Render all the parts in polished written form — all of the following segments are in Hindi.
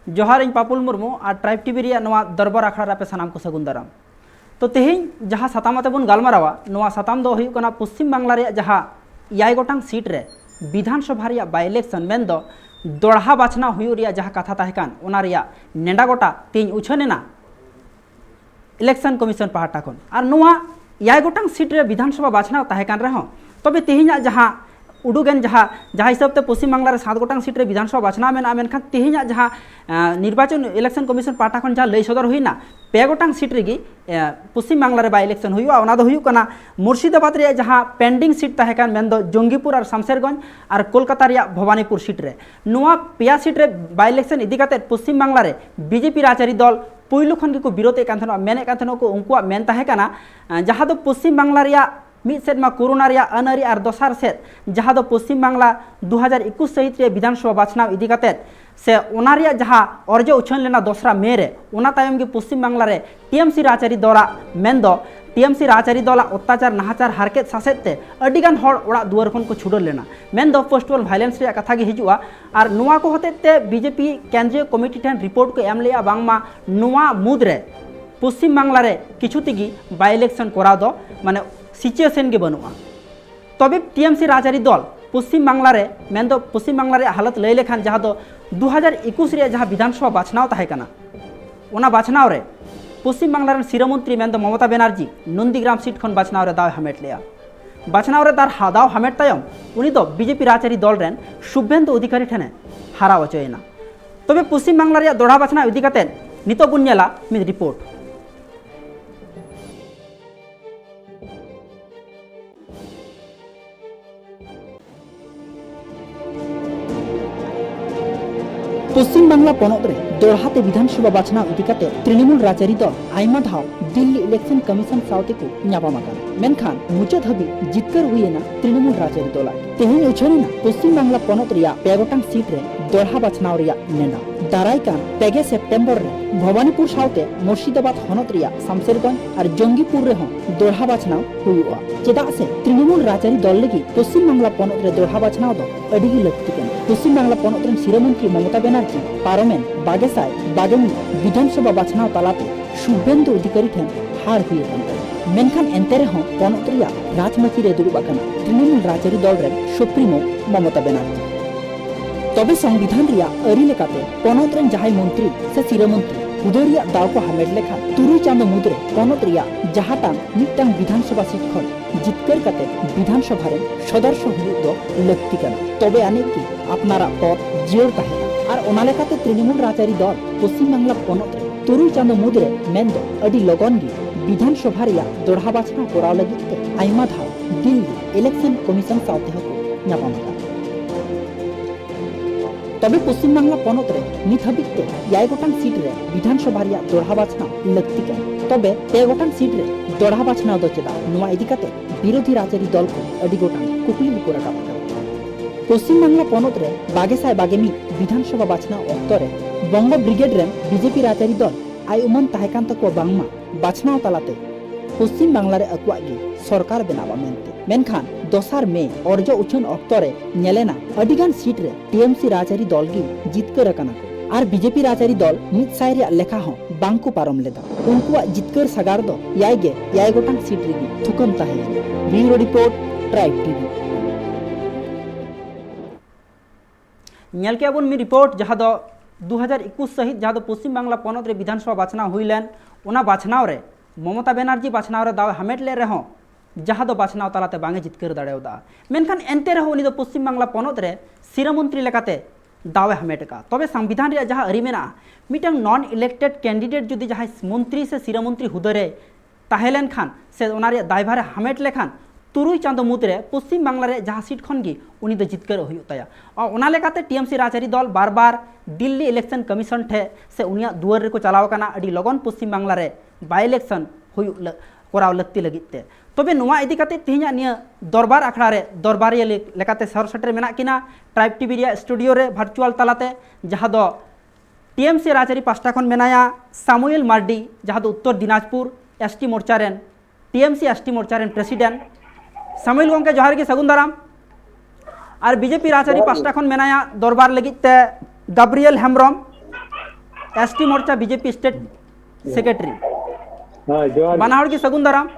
जोहार इन पापुल मुर्मू और ट्राइब टीवी रे नवा दरबार आखड़ा पे सानाम को सगुन दाराम। तो तेहिं जहाँ सातामते बन गालमारावा नवा साताम दो हुयुग कना पश्चिम बांगला रे जहाँ 6 गोटांग सीट रे विधानसभा रे बाय इलेक्शन मेन दो दोड़ा बाछना हुयुग रे जहाँ कथा ताहेकान ओना रे नेंडा गोटा तेज उछानेना इलेक्शन कमिशन पाहटा खन और नवा 6 गोटांग सीट रे विधानसभा बाछना ताहेकान रहो तबे तेहिं जहाँ उडुगेन जहाँ हिसाब से पश्चिम बांगला 7 गोटांग सीट रे विधानसभा बाछना मेना मेनखान तेहिं जहाँ निर्वाचन इलेक्शन कमिशन पाहटा खन जहाँ लई सदर हुईना 2 गोटांग सीट रेगी पश्चिम बांगला रे बाय इलेक्शन हुयुआ ओना दो हुयुग कना मुर्शिदाबाद रे जहाँ पेंडिंग सीट ताहेकान मेन दो जंगीपुर और शमशेरगंज और कोलकाता रे भवानीपुर सीट रे नवा 5 सीट रे बाय इलेक्शन इदी काते पश्चिम बांगला रे बीजेपी राजआरी दल पुइलु खन के को विरोध कान मेने को उनकुआ मेन ताहेकाना जहाँ दो पश्चिम बांगला रे मिद सेद मा कोरोना रे अनआरी और दोसार सेद जहाँ दो पश्चिम बांगला 2021 सहित रे विधानसभा बाछनाव इदी काते से ओना रे जहाँ अर्ज उछन लेना 2 मे रे ओना तायम के पश्चिम बांगला रे टीएमसी राजआरी दौरा मेन दो टीएमसी राजआरी दौला अत्याचार नाहाचार हारकेत सासेत ते अडिगान हड़ ओड़ा दुआर खन को छुडल लेना मेन दो पोस्टल वायलेंस रे कथा गे हिजुआ और नुआ को होते ते बीजेपी केंद्रीय कमिटी ठन रिपोर्ट को एम लेया बांगमा नुआ मुद रे पश्चिम बांगला रे किछु तिगी बाय इलेक्शन करा दो माने सिचुएशन के बनुआ तबे टीएमसी राजआरी दल पश्चिम बांगला रे मेन दो पश्चिम बांगला रे हालत लई लेखान जहाँ दो 2021 रे जहाँ विधानसभा बाछनाव ताहेकाना ओना बाछनाव रे पश्चिम बांगला रे शिरोमंत्री मेन दो ममता बनर्जी नंदीग्राम सीट खन बाछनाव रे दाव हामेट लेया बाछनाव रे तार दाव हामेट तायम उनी दो बीजेपी राजआरी दल रेन शुभेंदु अधिकारी ठने हारा वचयना तबे पश्चिम बांगला रे दोड़ा बाछनाव इदी काते नितो बुन नेला मिद रिपोर्ट पश्चिम बांगला पनत रे दोड़हाते विधानसभा बाछना इदी काते तृणमूल राजआरी दल आयमा धाव दिल्ली इलेक्शन कमिशन सावते को न्यापामाका मेनखान मुचाद हबी जितकर हुईना तृणमूल राजआरी दल तेहिं उछानीना पश्चिम बांगला पनत रिया 2 गोटांग सीट रे दोड़ा बाछनाव रिया नेना दारायकान 2 सेप्टेम्बर रे भवानीपुर सावते मुर्शिदाबाद हनत रिया शमशेरगंज और जंगीपुर रे हों दोड़ा बाछनाव हुयुआ चेदा से तृणमूल राजआरी दल लगी पश्चिम बांगला पनत रे दोड़ा बाछनाव दो अडिगी लक्ति कन पश्चिम बांगला पनत रे शिरोमंत्री ममता बनर्जी पारमेन 22 विधानसभा बाछनाव तालाते शुभेंदु अधिकारी ठन हार हुई मेनखान एंते रहो पनत रिया राजमाची रे दुड़ुब आकना तृणमूल राजआरी दल रे सुप्रीमो ममता बनर्जी तबे संविधान रिया अरी लेकाते पनत रे जहाय मंत्री से शिरोमंत्री हुदरिया दाव को हामेट लेखा तुरुई चांद मुद्रे पनत रिया जहाटांग मिटटांग विधानसभा सीट खन जितकर काते विधानसभा रे सदस्य हुयुग दो लक्ति कना तबे आने की अपनारा पद जियर ताहे और ओना लेकाते तृणमूल राजआरी दल पश्चिम बांगला पनत रे तुरुई चांद मुद्रे मेन दो अडी लगन गी विधानसभा रिया दोड़ा बाछना कराव लगित ते आयमा धाव दिल्ली इलेक्शन कमिशन सावते हको न्यापामाका तबे पश्चिम बांगला पनत रे नित हबिते 6 गोटांग सीट रे विधानसभा रिया दोड़ा बाछना लक्ति कन तबे 2 गोटांग सीट रे दोड़ा बाछना दो चेदा नुआ इदी काते विरोधी राजआरी दल को अडी गोटांग कुकुली को राखा पश्चिम बांगला पनत रे 22 विधानसभा बाछना अक्तरे बंग ब्रिगेड रे बीजेपी राजआरी दल आय उमन ताहेकान तको बांगमा बाछना तालाते पश्चिम बांगला रे अकुआगी सरकार बनावा मेनते मेनखान 2 मे अर्ज उछन अक्तरे नेलेना अडिगान सीट रे टीएमसी राजआरी दल गी जितकर कना और बीजेपी राजआरी दल मिद साय रे लेखा हो बांको पारम लेदा उनकुआ जितकर सगार दो 6 गोटांग सीट रे थुकम ताहे ब्यूरो रिपोर्ट ट्राइब टीवी नेल के अबन मी रिपोर्ट जहाँ दो 2021 सहित जहाँ दो पश्चिम बांगला पनत रे विधानसभा बाछना हुईलेन ओना बाछनाव रे ममता बनर्जी बाछनाव रे दाव हामेट ले रहो जहाँ दो बाछनाव तालाते बांगे जितकर दाड़ेदा मेनखान एंते रहो उनी दो पश्चिम बांगला पनत रे शिरोमंत्री लेकाते दावे हामेट का तबे संविधान रे जहाँ अरी मेना मिटंग नॉन इलेक्टेड कैंडिडेट जुदी जहाँ मंत्री से शिरोमंत्री हुदरे ताहेलेन खान से ओना रे दायभार हामेट लेखान तुरुई चांदो मुद्रे पश्चिम बांगला रे जहाँ सीट खन गी उनी दो जितकर हुयुग ताया और ओना लेकाते टीएमसी राजआरी दल बार बार दिल्ली इलेक्शन कमिशन ठे से उनिया दुआर रे को चलाव काना अडी लगन पश्चिम बांगला रे बाय इलेक्शन हुयुग कराव लक्ति लगिते तबे नुआ इदी काते तिहिना निया दरबार आखड़ा रे दरबारिया लेकाते सर सटर मेना किना ट्राइब टीवी रिया स्टूडियो रे वर्चुअल तालाते जहाँ दो टीएमसी राजआरी पास्टा खन मेनाया सामुएल मार्डी जहाँ दो उत्तर दिनाजपुर एसटी मोर्चा रेन टीएमसी एसटी मोर्चा रेन प्रेसिडेंट सामुएल गोंके जोहार के सगुन दाराम और बीजेपी राजआरी पास्टा खन मेनाया दरबार लगित ते गाब्रियल हेम्ब्रम एसटी मोर्चा बीजेपी स्टेट सेक्रेटरी जोहार बाना हड़ की सगुन दाराम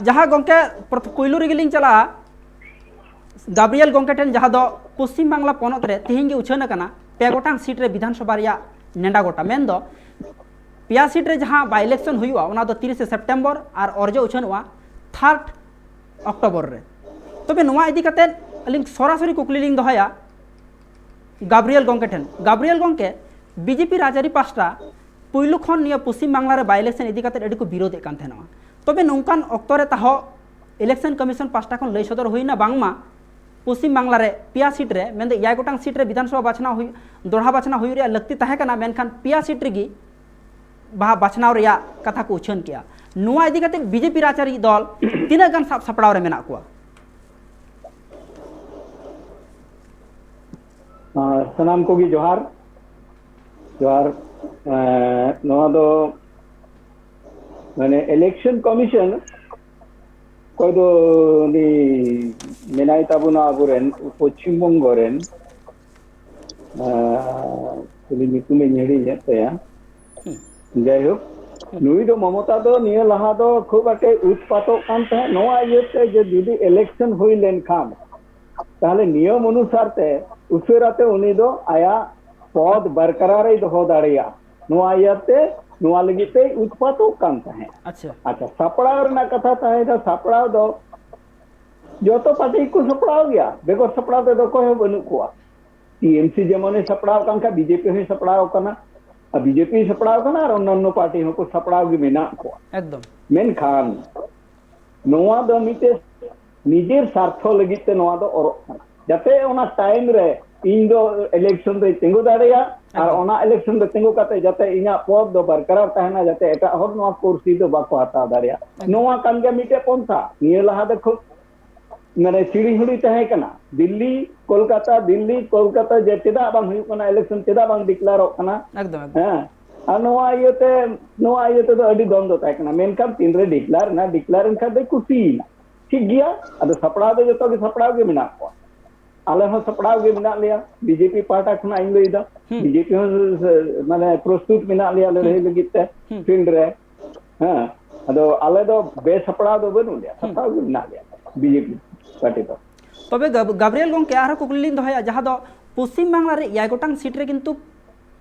जहाँ गोंके पुइलू रेगिलिंग चला गाब्रियल गोंके ठेन जहाँ दो पश्चिम बांग्ला पनत रे तिहिं गे उछान अकाना पे गोटांग सीट रे विधानसभा रिया नेंडा गोटा मेन दो पिया सीट रे जहाँ बाय इलेक्शन हुआ ओना दो 30 सेप्टेम्बर और अर्जो उछानुआ 3 अक्टोबर रे तबे नोआ इदी कते अलिंग सरासरी कुकली लिंग दोहया गाब्रियल गोंके ठेन गाब्रियल गोंके बीजेपी राजारी पास्टा पुइलू खन निया पश्चिम बांग्ला रे बाय इलेक्शन इदी कते एडी को विरोध कान थेना तबे नोंकान अक्तो रे ताहो इलेक्शन कमिशन पास्टा खन लई सदर हुइना बांगमा पश्चिम बांग्ला रे पिया सीट रे मेंदे याय गोटांग सीट रे विधानसभा बाछना हुई दोढ़ा बाछना हुई रे लगती ताहे कना मेनखान पिया सीट रेगी बहा बाछनाव रिया कथा को उछन किया नुआ इदी कते बीजेपी राजारी दल तीना गान साप सपड़ाव रे मेना कुआ सनाम को जोहार जोहार नवा दो माने इलेक्शन कमिशन कोई दो नि मेनाय ताबुना आबुरेन पश्चिम बंग रेन कुली निकुमे नेड़ी जतया जय हो नुई दो ममता दो निय लहा दो खूब अटे उत्पातो कान तहे नवा इयते जे जुदी इलेक्शन हुई लेन खान ताहले नियम अनुसार ते उसेराते उनी दो आया पद बरकरार दो दाड़िया नवा इयते नवा लगिते उत्पातो कान तहे अच्छा सपड़ाव ना कथा तहे दा सपड़ाव दो जो तो पार्टी को सपड़ाव गया बेगो सपड़ाव दे दो को बनु को टीएमसी जेमने सपड़ाव कान का बीजेपी ही सपड़ाव कना बीजेपी सपड़ाव कना और अन्य पार्टी हो को सपड़ाव गे मेना को एकदम मेन खान नोआ दो मिते निजेर स्वार्थ लगिते नोआ दो और जाते ओना टाइम रे इन दो इलेक्शन रे तिंगु दाड़िया और ओना इलेक्शन रे तिंगु काते जाते इना पद दो बरकरार तहना जाते एटा हर नोआ कुर्सी दो बाको हता दाड़िया नोआ कान गे मिते पंथा निये लहा देखो माने सीढ़ी हुड़ी तहे कना दिल्ली कोलकाता जे चेदा बांग हुई कना इलेक्शन चेदा बांग डिक्लेयर कना एकदम हां नोआ इयते दो अडी दंदो तहे कना मेनकाम तीन रे डिक्लेयर ना डिक्लेयर एन खादे कुसी ना ठीक गया अदो सपड़ाव दो जतो के सपड़ाव गे मेना को आले हो सपड़ाव गे मेना लिया बीजेपी पार्टी खना इन लइदा बीजेपी हो माने प्रस्तुत मेना लिया लड़ाई लगिते फील्ड रे हां अदो आले दो बे सपड़ाव दो बनु लिया सपड़ाव गे मेना लिया बीजेपी पार्टी तो तबे गाब्रियल गोंके आरो कुकली दोहया जहाँ दो पश्चिम बांग्ला रे याय गोटांग सीट रे किंतु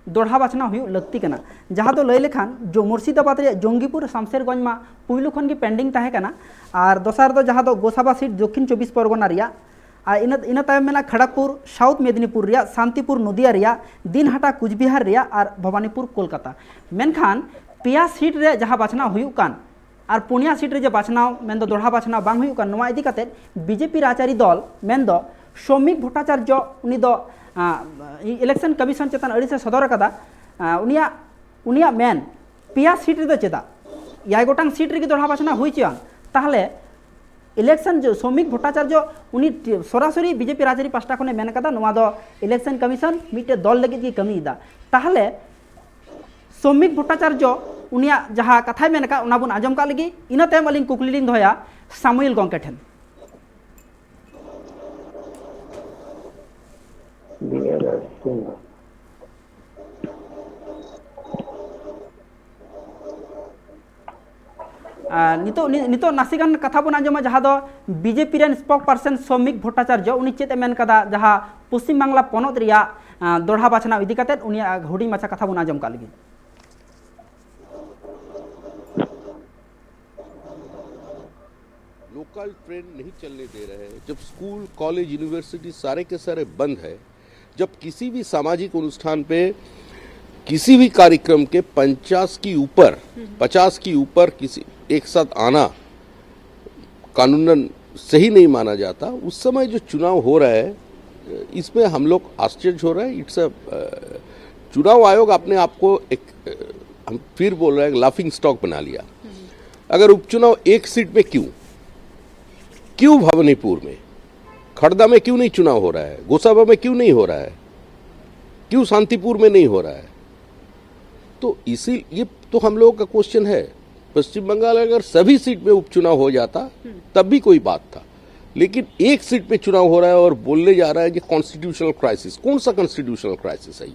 दोढ़ा बाछना हुई लगती कना जहाँ दो लय लेखान जो मुर्शिदाबाद रे जंगीपुर शामशेरगंज मा पुइलू खन की पेंडिंग ताहे कना और दोसार दो जहाँ दो गोसाबा सीट दक्षिण 24 परगना रिया और इन तायम मेना खड़गपुर साउथ मेदिनीपुर रिया शांतिपुर नदिया रिया दिनहाटा कुचबिहार रिया और भवानीपुर कोलकाता मेनखान पिया सीट रे जहाँ बाछना हुई कान और पुनिया सीट रे जे बाछनाव मेन दो दोढ़ा बाछनाव बांग हुई कान नोआ इदी कते बीजेपी राजारी दल मेन दो सौमिक भट्टाचार्य उनी दो इलेक्शन कमिशन चेतन अड़ी से सदर कदा उनिया मेन पिया सीट रे दो चेदा याय गोटांग सीट रे दोढ़ा बाछना हुई चियान ताहले इलेक्शन जो सौमिक भट्टाचार्य उनी सरासरी बीजेपी राजारी पास्टा खने मेन कदा नोआ दो इलेक्शन कमिशन मिटे दल लगित की कमी दा ताहले सौमिक भट्टाचार्य उनिया जहाँ कथा मेन का उना बुन आजम का लगी इना तायम अलिंग कुकली लिंग दोहया सामुएल गोंके ठेन नितो नासिगान कथा बन आजमा जहाँ दो BJP rain spoke person Soumik Bhattacharya उनी चेत मेन कदा जहाँ पश्चिम बांग्ला पनत रिया दोढ़ा बाछना इदी कते उनिया हुडी माछा कथा बन आजम का लगी लोकल ट्रेन नहीं चलने दे रहे हैं, जब स्कूल कॉलेज यूनिवर्सिटी सारे के सारे बंद है, जब किसी भी सामाजिक अनुष्ठान पे किसी भी कार्यक्रम के 50 की ऊपर किसी एक साथ आना कानूनन सही नहीं माना जाता, उस समय जो चुनाव हो रहा है इसमें हम लोग आश्चर्य हो रहा है। इट्स अ चुनाव आयोग अपने आप को एक हम फिर बोल रहे हैं लाफिंग स्टॉक बना लिया। अगर उपचुनाव एक सीट पे क्यों भवानीपुर में, खड़दा में क्यों नहीं चुनाव हो रहा है, गोसाबा में क्यों नहीं हो रहा है, क्यों शांतिपुर में नहीं हो रहा है? तो इसी ये तो हम लोगों का क्वेश्चन है। पश्चिम बंगाल अगर सभी सीट पे उपचुनाव हो जाता तब भी कोई बात था, लेकिन एक सीट पे चुनाव हो रहा है और बोलने जा रहा है कि कॉन्स्टिट्यूशनल क्राइसिस। कौन सा कॉन्स्टिट्यूशनल क्राइसिस है?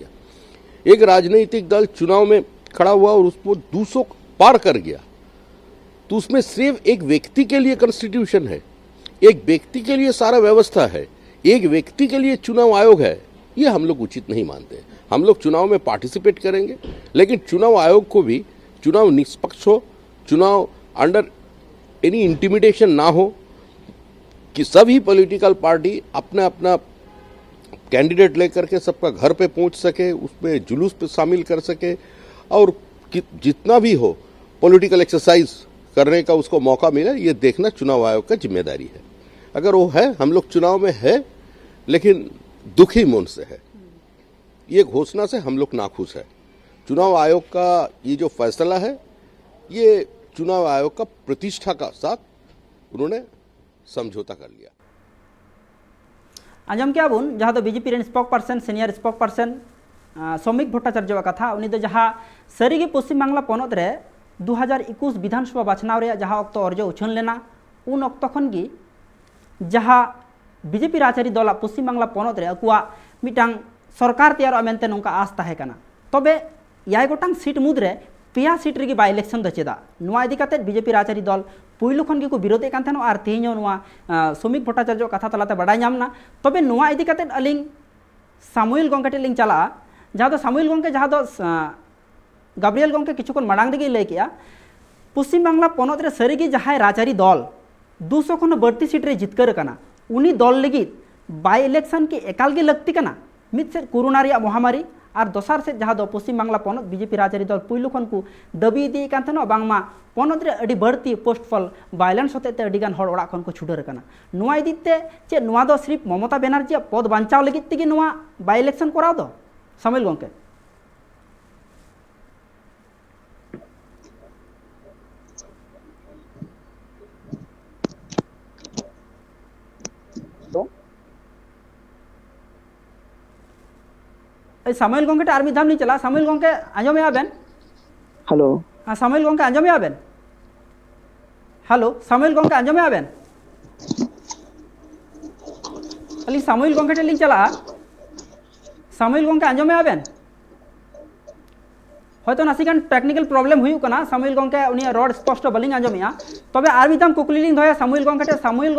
एक राजनीतिक दल चुनाव में खड़ा हुआ और उसको 200 पार कर गया, तो उसमें सिर्फ एक व्यक्ति के लिए कॉन्स्टिट्यूशन है, एक व्यक्ति के लिए सारा व्यवस्था है, एक व्यक्ति के लिए चुनाव आयोग है, ये हम लोग उचित नहीं मानते। हम लोग चुनाव में पार्टिसिपेट करेंगे, लेकिन चुनाव आयोग को भी चुनाव निष्पक्ष हो, चुनाव अंडर एनी इंटिमिडेशन ना हो, कि सभी पॉलिटिकल पार्टी अपना अपना कैंडिडेट लेकर के सबका घर पे पहुंच सके, उसमें जुलूस पे शामिल कर सके, और जितना भी हो पॉलिटिकल एक्सरसाइज करने का उसको मौका मिले, ये देखना चुनाव आयोग का जिम्मेदारी है। अगर वो है, हम लोग चुनाव में है लेकिन दुखी मन से है, ये घोषणा से हम लोग नाखुश है। चुनाव आयोग का ये जो फैसला है, ये चुनाव आयोग का प्रतिष्ठा का साथ उन्होंने समझौता कर लिया। आजम क्या बुन जहाँ तो BJP rain spoke person senior spoke person Soumik Bhattacharya कथा उनी दो जहाँ सारी पश्चिम बांगला पनत रे 2021 विधानसभा बाछनाव रे जहाँ अक्तो अर्ज उछन लेना उन अक्तो खन गी जहाँ बीजेपी राजआरी दल पश्चिम बांगला पनत रे अकुआ मिटांग सरकार तैयार मेनते नोंका आस ताहे कना तबे 6 गोटांग seat मुद्रे 5 seat Regi by election दो चेदा नुआ इदी काते बीजेपी राजआरी दल पुइलु खन गे को विरोधे कान थानो आर तेहिनो नुआ सौमिक भट्टाचार्य कथा तलाते बाडाय नामना तबे नुआ इदी काते अलिंग सामुएल गंके लिंग चला जहाँ सामुएल गंके जहाँ गाब्रियल गंके किछुकन मांग रेगे लय किया पश्चिम बांगला पनत रे सारिगी जहाँ राजआरी दल 200 खन बढ़ती सीट रे जितकर कना उनी दल लगी बाय इलेक्शन के एकाल गे लगती कना मिद से कोरोना रिया महामारी और दोसार से जहाँ पश्चिम बांगला पनत बीजेपी राजआरी दल पुइलु खन को दाबी इदी कान थानो बांगमा पनत रे अडी बढ़ती पोस्टफल वायलेंस होते अडिगान हर ओड़ा खन को छुडर कना नुआ इदीते चे नुआ दो सिर्फ ममता बनर्जी पद बांचाव लगी तेगे नुआ बाय इलेक्शन कराव दो सामुएल गंके सामुएल गंके आर मिधाम नहीं चला सामुएल गंके आंजमे आबेन हेलो हाँ सामुएल गंके आंजमे आबेन हेलो सामुएल गंके आंजमे आबेन अली सामुएल गंके लिंग चला सामुएल गंके आंजमे आबेन हयतो नासिगान टेक्निकल प्रॉब्लम हुई कना सामुएल गंके उनी रड स्पष्ट बलिंग आंजमेया तबे आर मिधाम कुकली लिंग धया सामुएल गंके सामुएल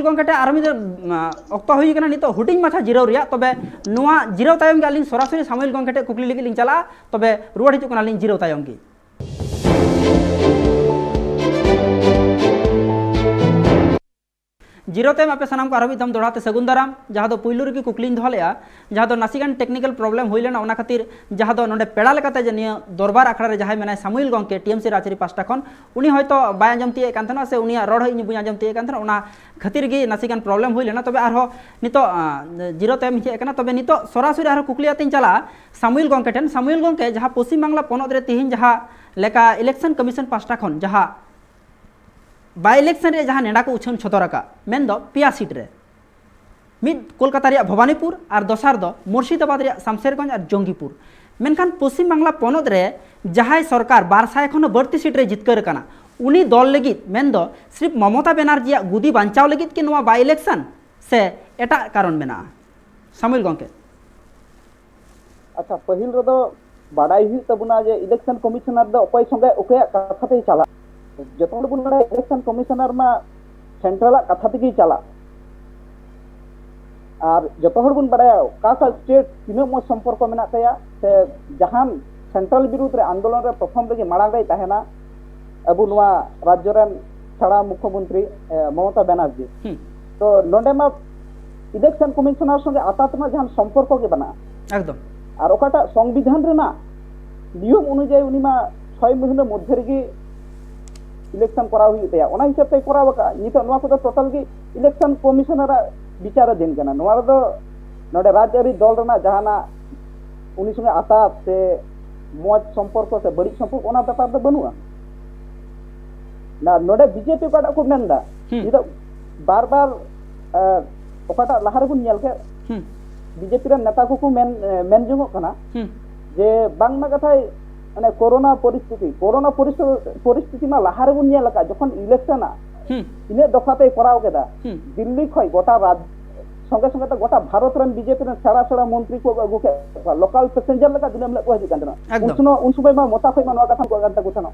गंके आर मिद अक्तो हुई कना नितो हुटिंग माथा जिराव रिया तबे नुआ जिराव तायम गे आलिंग सरासरि सामुएल गंके कुकली लगी लिंग चला तबे रुवाड़ हिजु कना लिंग जिराव तायम गे जीरो तैम आपे सानाम को आरो मिदम दोड़ाते सगुन दाराम जहाँ दो पुइलु रेगी कुकलिंग दोहा लेया जहाँ दो नासिगान टेक्निकल प्रॉब्लम हुई लेना ओना खातिर जहाँ दो नोंडे पेड़ा लेकाते जे निया दरबार आखड़ा रे जहाँ मेना सामुएल गंके टीएमसी राजआरी पास्टा खन उनी हयतो बाय आंजम तिये कान थाना से उनिया रड हई बुझ आंजम तिये कान थाना ओना खातिर गे नासिगान प्रॉब्लम हुई लेना तबे आरो नितो जीरो तैम हिजे कना तबे नितो सरासरि आरो कुकलियातिन चला सामुएल गंके ठेन सामुएल गंके जहाँ पश्चिम बांगला पनत रे तिहिन जहाँ लेका इलेक्शन कमिशन पास्टा खन जहाँ बाय इलेक्शन रे जहाँ नेडा को उछन छतरका मेन दो 5 सीट रे मिद कोलकाता रे भवानीपुर और दोसार दो मुर्शिदाबाद रे शामशेरगंज और जंगीपुर मेनखान पश्चिम बांगला पनत रे जहाँ सरकार 200 खन बढ़ती सीट रे जितकर कना उनी दल लगी मेन दो सिर्फ ममता बनर्जी गुदी बांचाव लगी कि नुआ बाय इलेक्शन से एटा कारण मेना सामुएल गंके अच्छा पहिल रे दो बाडाई हुई तबुना जे इलेक्शन कमिश्नर दो अकय संगे ओके कथाते चला जतोड़ बुन बड़ा इलेक्शन कमिश्नर मा सेंट्रल कथा तेगी चला और जतोड़ बुन बड़ा का स्टेट तीन मो संपर्क मेना तया से जहान सेंट्रल विरुद्ध रे आंदोलन रे प्रथम रे मांग रे तहना अबु नुआ राज्य रे छड़ा मुख्यमंत्री ममता बनर्जी तो नोंडे मा इलेक्शन कमिश्नर संगे आतातमा जहान संपर्क के बना एकदम और ओकाटा संविधान रे ना नियम अनुयायी उनी मा 6 महीना मध्य रे इलेक्शन करा हुई तया ओना हिसाब ते करा बका नितो नोआ को टोटल की इलेक्शन कमिश्नर विचार दिन कना नोआ दो नोडे राज्यरी दल रना जहाना उनी संगे आता से मौज संपर्क से बड़ी संपर्क ओना ब्यापार दो बनुआ ना नोडे बीजेपी काटा को मेनदा नितो बार बार ओकाटा लहार बुन नेल के बीजेपी रे नेता को मेन जुगो कना जे बांगना कथाय माने कोरोना परिस्थिति मा लहारे बुन नेल का जखन इलेक्शन इने दफाते कराव केदा दिल्ली खय गोटा संगे संगे तो गोटा भारत रन बीजेपी रन सेड़ा सेड़ा मंत्री को अगु के लोकल पैसेंजर लगा दिनम ले को हिजु कान देना उन समय मा मोता खै मा नवा कथा को कान तको थानो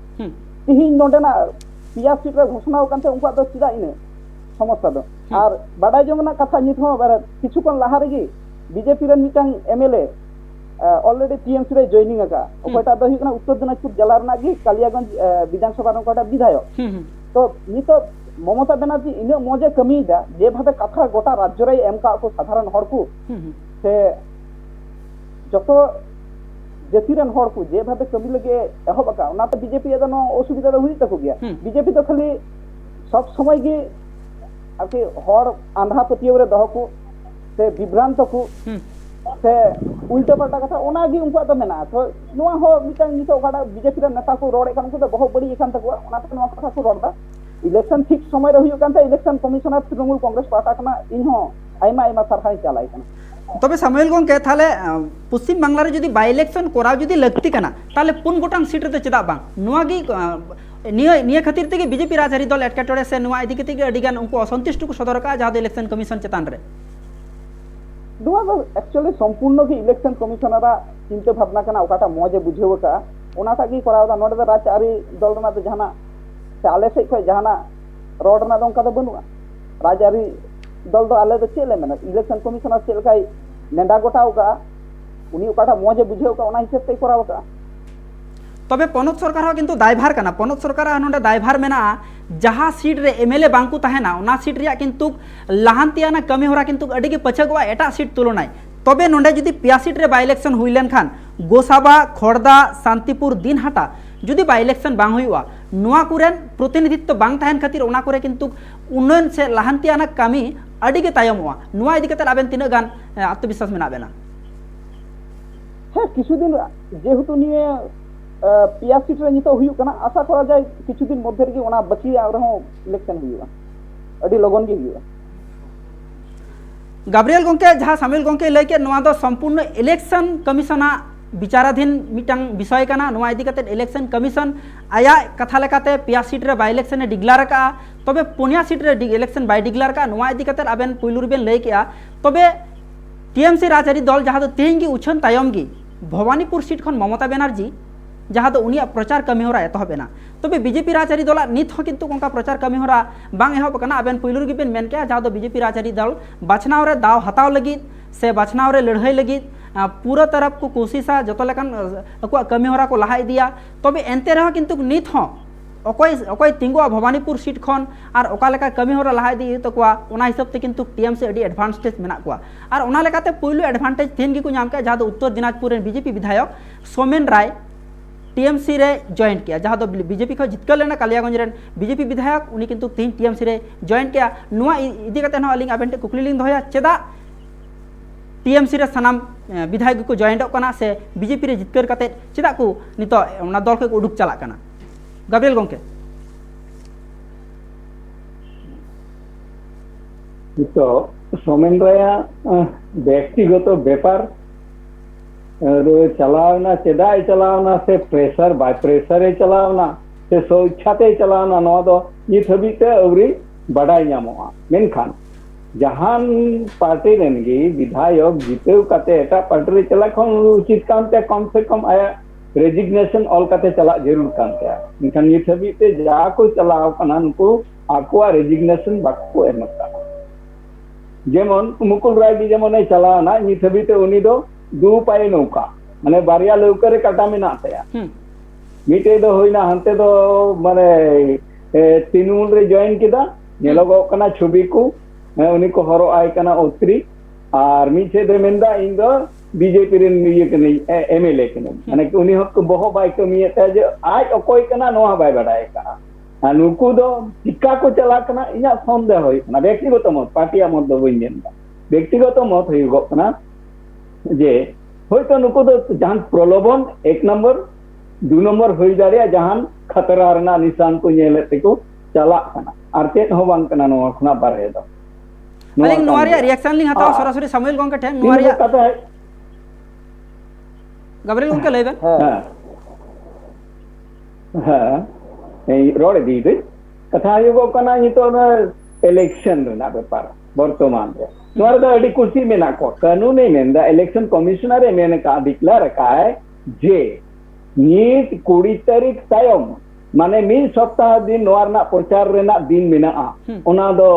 तिहि नोंडेना पिया सीट रे घोषणा कानते उनका दो चिदा इने समस्या दो और बाडाय जोंगना कथा नित हो बारे किछु कोन लाहा रेगी बीजेपी रन मिटांग एमएलए ऑलरेडी टीएमसी रे जॉइनिंग का ओकटा दो हिकना उत्तर दिनाजपुर जिला रना गी कालियागंज विधानसभा रन कोटा विधायक तो नित ममता बनर्जी इन मजे कमी जे भावे कथा गोटा राज्य रे एम का को साधारण हड़ को से जतो जतिरन हड़ को जे भावे कमी लगे एहब का ना तो बीजेपी एदन असुविधा दो हुई तको गया बीजेपी तो खाली सब समय गे आके हड़ आंधा पतियो रे दह को से विभ्रांत को से उल्टा पल्टा कथा ओना गी उनका तो मेना तो नोआ हो मिटांग नितो ओकाडा बीजेपी रे नेता को रोड एकान को तो बहुत बड़ी एकान तको ओना तो नोआ कथा को रोडदा इलेक्शन ठीक समय रे हुयो कानते election commissioner Trinamool Congress party कना इनहो आइमा आइमा सरहाय चालाय कना तबे सामुएल गोंके थाले पश्चिम बांग्ला रे जदि बाय इलेक्शन कोराव जदि लगती कना ताले पुन गोटांग सीट रे तो चेदा बांग नोआ गी निय खातिर तेगे बीजेपी राजधानी दल एटकेटोड़े से नोआ इदि केते अडिगान उनको असंतुष्ट को सदर का जहां इलेक्शन कमिशन चेतान रे दुआ एक्चुअली संपूर्ण की इलेक्शन कमिशनर चिंता भावना कना ओकाटा मजे बुझेव का ओनाटा की करावदा नोडे राजआरी दल रना तो जहाना से आले से खय जहाना रोड रना दंका तो बनुआ राजआरी दल दो आले तो चेले मेना इलेक्शन कमिशनर चेल काई नेंडा गोटाव का उनी ओकाटा मजे बुझेव का ओना हिसाब ते कराव का तबे पनत सरकार हो किंतु दायभार कना पनत सरकार नोडे दायभार मेना जहाँ सीट रे एमएलए बांकु ताहेना ओना सीट रिया किंतु लाहांतियाना कमी होरा किंतु अडी के पछगवा एटा सीट तुलनाय तबे नोडे जदि पिया सीट रे बाय इलेक्शन हुई लेन खान गोसाबा खोड़दा शांतिपुर दिनहाटा जदि बाय इलेक्शन बांग हुआ नोआ कुरेन प्रतिनिधित्व बांग ताहेन खातिर ओना कुरे किंतु उन्नयन से लाहांतियाना कमी अडी के तायमवा नोआ इदि कते आबेन तिना गान आत्मविश्वास मेना बेना है किछु दिन जेहेतु निये पिया सीट रे नितो हुयु कना आशा करा जाय किछु दिन मध्य रे ओना बची रहो इलेक्शन हुआ अडी लगन गे हुआ गाब्रियल गोंके जहाँ सामुएल गोंके लय के नोआ दो संपूर्ण इलेक्शन कमिशना विचाराधीन मिटांग विषय कना नोआ इदि कते इलेक्शन कमिशन आया कथा लेकाते पिया सीट रे बाय इलेक्शन ने डिक्लेयर का तबे पुनिया सीट रे इलेक्शन बाय डिक्लेयर का नोआ इदि कते आबेन पुइलु रेबेन लय केया तबे टीएमसी राजआरी दल जहाँ दो तेहिं गी उछन तायम गी भवानीपुर सीट खन ममता बनर्जी जहाँ दो उनिया प्रचार कमी होरा एतहबेना तबे बीजेपी राजआरी दल नित हो किंतु उनका प्रचार कमी होरा बांग एहब कना आबेन पुइलु रे बेन मेन के जहाँ दो बीजेपी राजआरी दल बाछनाव रे दाव हताव लगी से बाछनाव रे लड़ाई लगी पूरा तरफ को कोशिशा जतो लेकान अको कमी होरा को लहा दिया तबे एनते रह किंतु नित हो अकोय तिंगुआ भवानीपुर सीट खन और ओका लेका कमी होरा लहा दी तो कोआ ओना हिसाब ते किंतु टीएमसी अडी एडवांटेज मेना कोआ और ओना लेकाते पुइलु एडवांटेज थेन गी को नाम के जहाँ दो उत्तर दिनाजपुर रे बीजेपी विधायक सोमेन राय टीएमसी रे जॉइन किया जहाँ दो बीजेपी को जितकर लेना कालियागंज रे बीजेपी विधायक उनी किंतु तीन टीएमसी रे जॉइन किया नोआ इदि कते न अलिंग आबेन कुकली लिंग दोया चेदा टीएमसी रे सनाम विधायक को जॉइन कना से बीजेपी रे जितकर कते चेदा को नितो ओना दल के उडुक चला कना गाब्रियल गोंके तो सोमेन राया व्यक्तिगत व्यापार चलावना चेदाय चलावना से प्रेशर बाय प्रेशर चलावना से स्वेच्छाते चलावना नोआ दो नित हबीते अवरी बड़ाई नामोआ मेनखान जहान पार्टी रेनगी विधायक जीतेव काते एटा पार्टी रे चला खन उचित कामते कम से कम आया रेजिग्नेशन ऑल काते चला जरूर कामते मेनखान नित हबीते जा को चलाव कना नुको आकुआ रेजिग्नेशन बाको एमका जेमन मुकुल राय जेमन चलावना नित हबीते उनी दो दू पाए नौका माने बारिया लौका रे काटा मेना तया मिटे दो होइना हंते दो माने तृणमूल रे जॉइन किदा नेलोगो कना छवि को उनी को हरो आय कना उत्तरी और मिछे दे मेंदा इन दो बीजेपी रे ये कने एमएलए कने माने उनी हक बहो बाय कमिए ता जे आज अकोय कना नोहा बाय बडाय का नुकु दो टिका को चला कना इना संदेह होय ना व्यक्तिगत मत पार्टिया मत दो बइन व्यक्तिगत मत होय कना जे होयतो नुको दो जहां प्रलोभन एक नंबर दो नंबर हो दाड़िया जहां खतरा रना निशान को नेलेते को चला कना आर तेत हो बांग कना नोआ खना बारे दो अलिंग नोआरिया रिएक्शन लिंग हताव सरासरी सामुएल गोंके ठेन नोआरिया कथा है गाब्रियल गोंके लेबे हां ए रोड दी दे कथा युगो कना नितो इलेक्शन रना व्यापार बर्तमान रे नोआ रे दो अडी कुर्सी मेना को कानून ए मेंदा इलेक्शन कमिश्नर ए मेने का डिक्लेयर का है जे नीट 20 तारीख तायम माने मी सप्ताह दिन नोआ रना प्रचार रेना दिन मेना ओना दो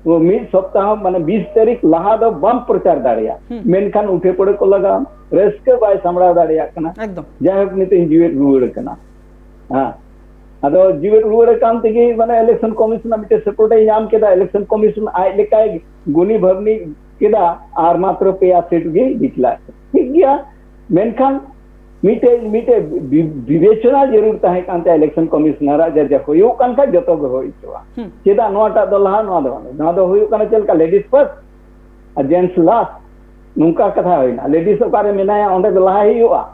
मिड सप्ताह माने 20 तारीख लहा दो बम प्रचार दाड़िया मेनखान उठे पड़े को लगा रस्के बाय सामड़ा दाड़िया कना एकदम जाहक निते जीवेत रुवाड़ कना हां अदो जीवेत रुवाड़ कान तेगी माने इलेक्शन कमिश्नर मिटे सपोर्ट ए नाम केदा इलेक्शन कमिश्नर आय लेकाय गुनी भरनी केदा आर मात्र पेया सेट गे दिखला ठीक गया मेनखान मिटे विवेचना जरूर ताहे कांते इलेक्शन कमिश्नर जे होयो कान का जतो गो होइचवा चेदा नोटा दो लहा नोआ दो होयो कान चलका लेडीज फर्स्ट और जेंट्स लास्ट नुका कथा होइना लेडीज ओकारे मेनाया ओंडे दो लहा हियोआ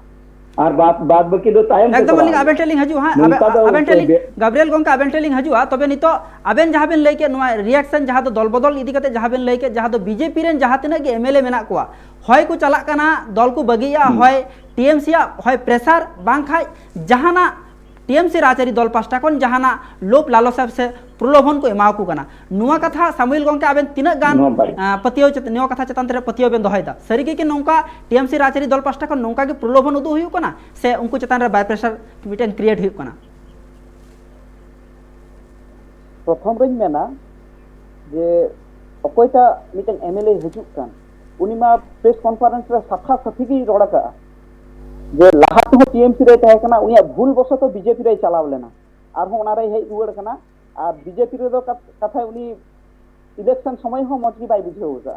और बात बाकी दो टाइम एकदम लिंग आबेन टेलिंग हजू हां आबेन टेलिंग गाब्रिएल गोंका आबेन टेलिंग हजूआ तबे नितो आबेन जहां बेन लैके नोआ रिएक्शन जहां दो दल बदल इदी कते जहां बेन लैके जहां दो बीजेपी रेन जहां तिना गे एमएलए मेना कोआ होय को चला कना दल को बगिया होय टीएमसी या होय प्रेसार बांग खाय जहाना टीएमसी राजरी दल पास्टा कोन जहाना लोप लालसा से प्रलोभन को एमाको कना नुआ कथा सामुएल गोंके आबेन तिना गान पतियो नुआ कथा चतान रे पतियो बेन दोहयदा सरीगे कि नोंका टीएमसी राजरी दल पास्टा कोन नोंका के प्रलोभन उदु हुयु कना से उनको चतान रे बाय प्रेशर मिटेन क्रिएट हुयु कना प्रथम रन मेना जे अकोयटा मिटेन एमएलए हिजुक कान उनिमा प्रेस कॉन्फ्रेंस रे साफा साफी की रोड़ा का जे लाहा तो टीएमसी रे तहे कना उनिया भूल बसो तो बीजेपी रे चलाव लेना आर हो ओना रे हे रुवाड़ कना आ बीजेपी रे दो कथा उनी इलेक्शन समय हो मजगी बाय बुझेउजा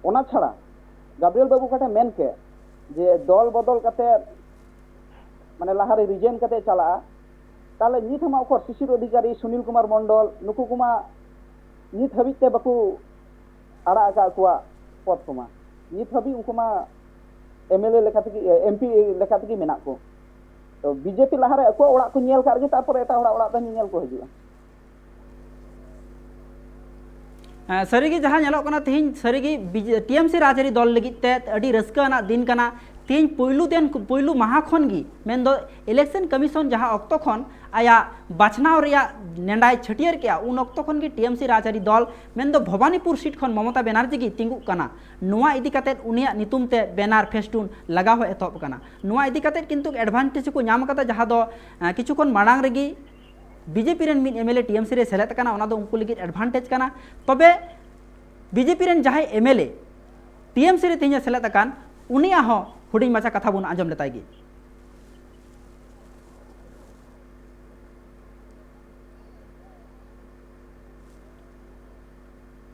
ओना छाड़ा गाब्रिएल बाबू काटे मेन के जे दल बदल कते माने लाहा रे रिजेन कते चला ताले नित हम ओकर शिशिर अधिकारी सुनील कुमार मंडल नुकु कुमा नित हबिते बाकू आड़ा का कुआ पद कुमा नित हबी उकुमा एमएलए लेखाते की एमपी लेखाते की मेना को तो बीजेपी लाहा रे अको ओड़ा को नेल कार गे तापर एटा ओड़ा ता नेल को हजुआ सरीगी जहाँ नेलो कना तेहिं सरीगी टीएमसी राजरी दल लगित ते अडी रस्काना दिन कना तेहिं पोइलू माहा खन गी मेन दो इलेक्शन कमीशन जहाँ अक्तो खन आया बाछनाव रिया नेंडाय छटियर के उन अक्तो खन की टीएमसी राजरी दल मेन दो भवानीपुर सीट खन ममता बनर्जी की तिंगु कना नुआ इदी कते उनिया नितुम ते बैनर फेस्टून लगा हो एतब कना नुआ इदी कते किंतु एडवांटेज को नाम कता जहाँ दो किछु खन मांग रेगी बीजेपी रेन मिन एमएलए टीएमसी रे सेलेक्ट कना ओना दो उनको लगी एडवांटेज कना तबे बीजेपी रेन जहां एमएलए टीएमसी रे तिnya सेलेक्ट कान उनिया हो हुडिंग माछा कथा बुन आंजम लेतायगी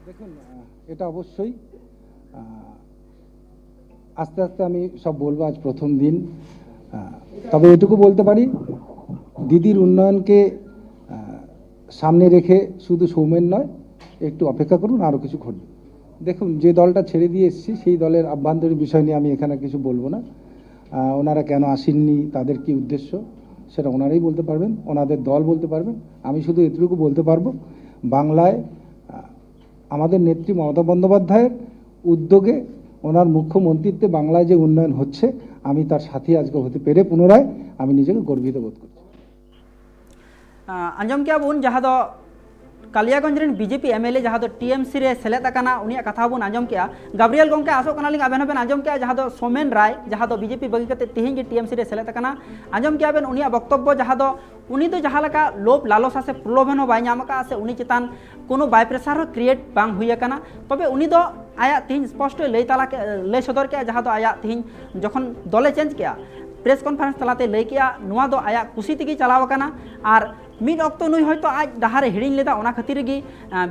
দেখুন এটা অবশ্যই আস্তে আস্তে আমি সব বলবো আজ প্রথম দিন তবে এটুকু বলতে পারি দিদির উন্নয়নকে সামনে রেখে শুধু সৌমেন নয় একটু অপেক্ষা করুন আরও কিছু ঘটবে দেখুন যে দলটা ছেড়ে দিয়ে এসেছি সেই দলের আভ্যন্তরীণ বিষয় নিয়ে আমি এখানে কিছু বলবো না ওনারা কেন আসেননি তাদের কি উদ্দেশ্য সেটা ওনারাই বলতে পারবেন ওনাদের দল বলতে পারবেন আমি শুধু এটুকু বলতে পারবো বাংলায় আমাদের নেত্রী মমতা বন্দ্যোপাধ্যায়ের উদ্যোগে ওনার মুখ্যমন্ত্রীত্বে বাংলায় যে উন্নয়ন হচ্ছে আমি তার সাথী আজকে হতে পেরে পুনরায় আমি নিজেকে গর্বিত বোধ করছি आंजम क्या बुन जहाँ दो कालियागंज रेन बीजेपी एमएलए जहाँ दो टीएमसी रे सेलेक्ट अकाना उनिया कथा बुन आंजम क्या गाब्रिएल गोंके आसो कना लिंग आबेन हबेन आंजम क्या जहाँ दो सोमेन राय जहाँ दो बीजेपी बगी कते तिहिं गे टीएमसी रे सेलेक्ट अकाना आंजम क्या बेन उनिया वक्तव्य जहाँ दो उनी तो जहाँ लका लोभ लालसा से प्रलोभन बाय नाम का से उनी चितान कोनो बाय प्रेशर क्रिएट बांग हुई अकाना तबे उनी दो आया तिहिं स्पष्ट लई ताला के लई सदर के जहाँ दो आया तिहिं जखन दले चेंज किया प्रेस कॉन्फ्रेंस तलाते लई किया नुआ दो आया खुशी तेगी चलाव अकाना आर मिड अक्तो नुई हयतो आज डाहारे हिड़िंग लेदा ओना खातिर गी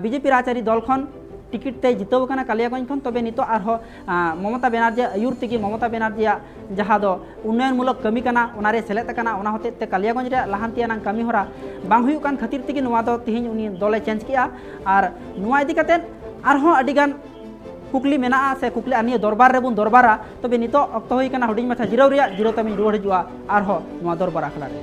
बीजेपी राजरी दल खन टिकिट ते जितव कना कालियागंज खन तबे नितो आरो ममता बनर्जी आयुर तेगी ममता बनर्जी जहाँ दो उन्नयनमूलक कमी कना ओनारे सेलेक्ट कना ओना होते ते कालियागंज रे लाहांतियाना कमी होरा बांग हुयु कान खातिर तेगी नुआ दो तिहिं उनी दले चेंज किया आर नुआ इदी कते आरो अडिगान कुकली मेना से कुकली आनिया दरबार रे बुन दरबारा तबे नितो अक्तो होई कना हुडिंग माछा जिराव रिया जिरो तमी रुवाड़ हिजुआ आरो नुआ दरबार आखला रे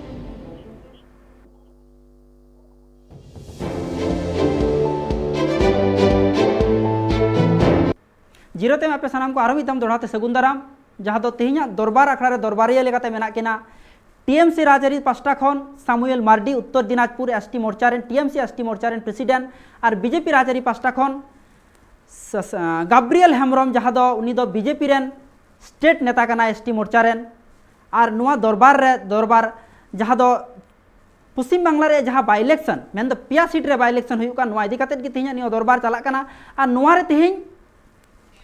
जीरोते में आपे सानाम को आरो मिदम दोड़ाते सगुंदाराम जहाँ दो तेहिया दरबार आखड़ा रे दरबारिया लेकाते मेना केना टीएमसी राजरी पास्टा खन सामुएल मार्डी उत्तर दिनाजपुर एसटी मोर्चा रेन टीएमसी एसटी मोर्चा रेन प्रेसिडेंट और बीजेपी राजरी पास्टा खन गाब्रियल हेम्ब्रम जहाँ दो उनी दो बीजेपी रेन स्टेट नेता कना एसटी मोर्चा रेन और नुआ दरबार जहाँ दो पश्चिम बांगला रे जहाँ बाई इलेक्शन मेन दो पिया सीट रे बाई इलेक्शन हुयुका नुआ इदी कातेद कि तेहिं नियो दरबार चला कना और नुआ रे तेहिं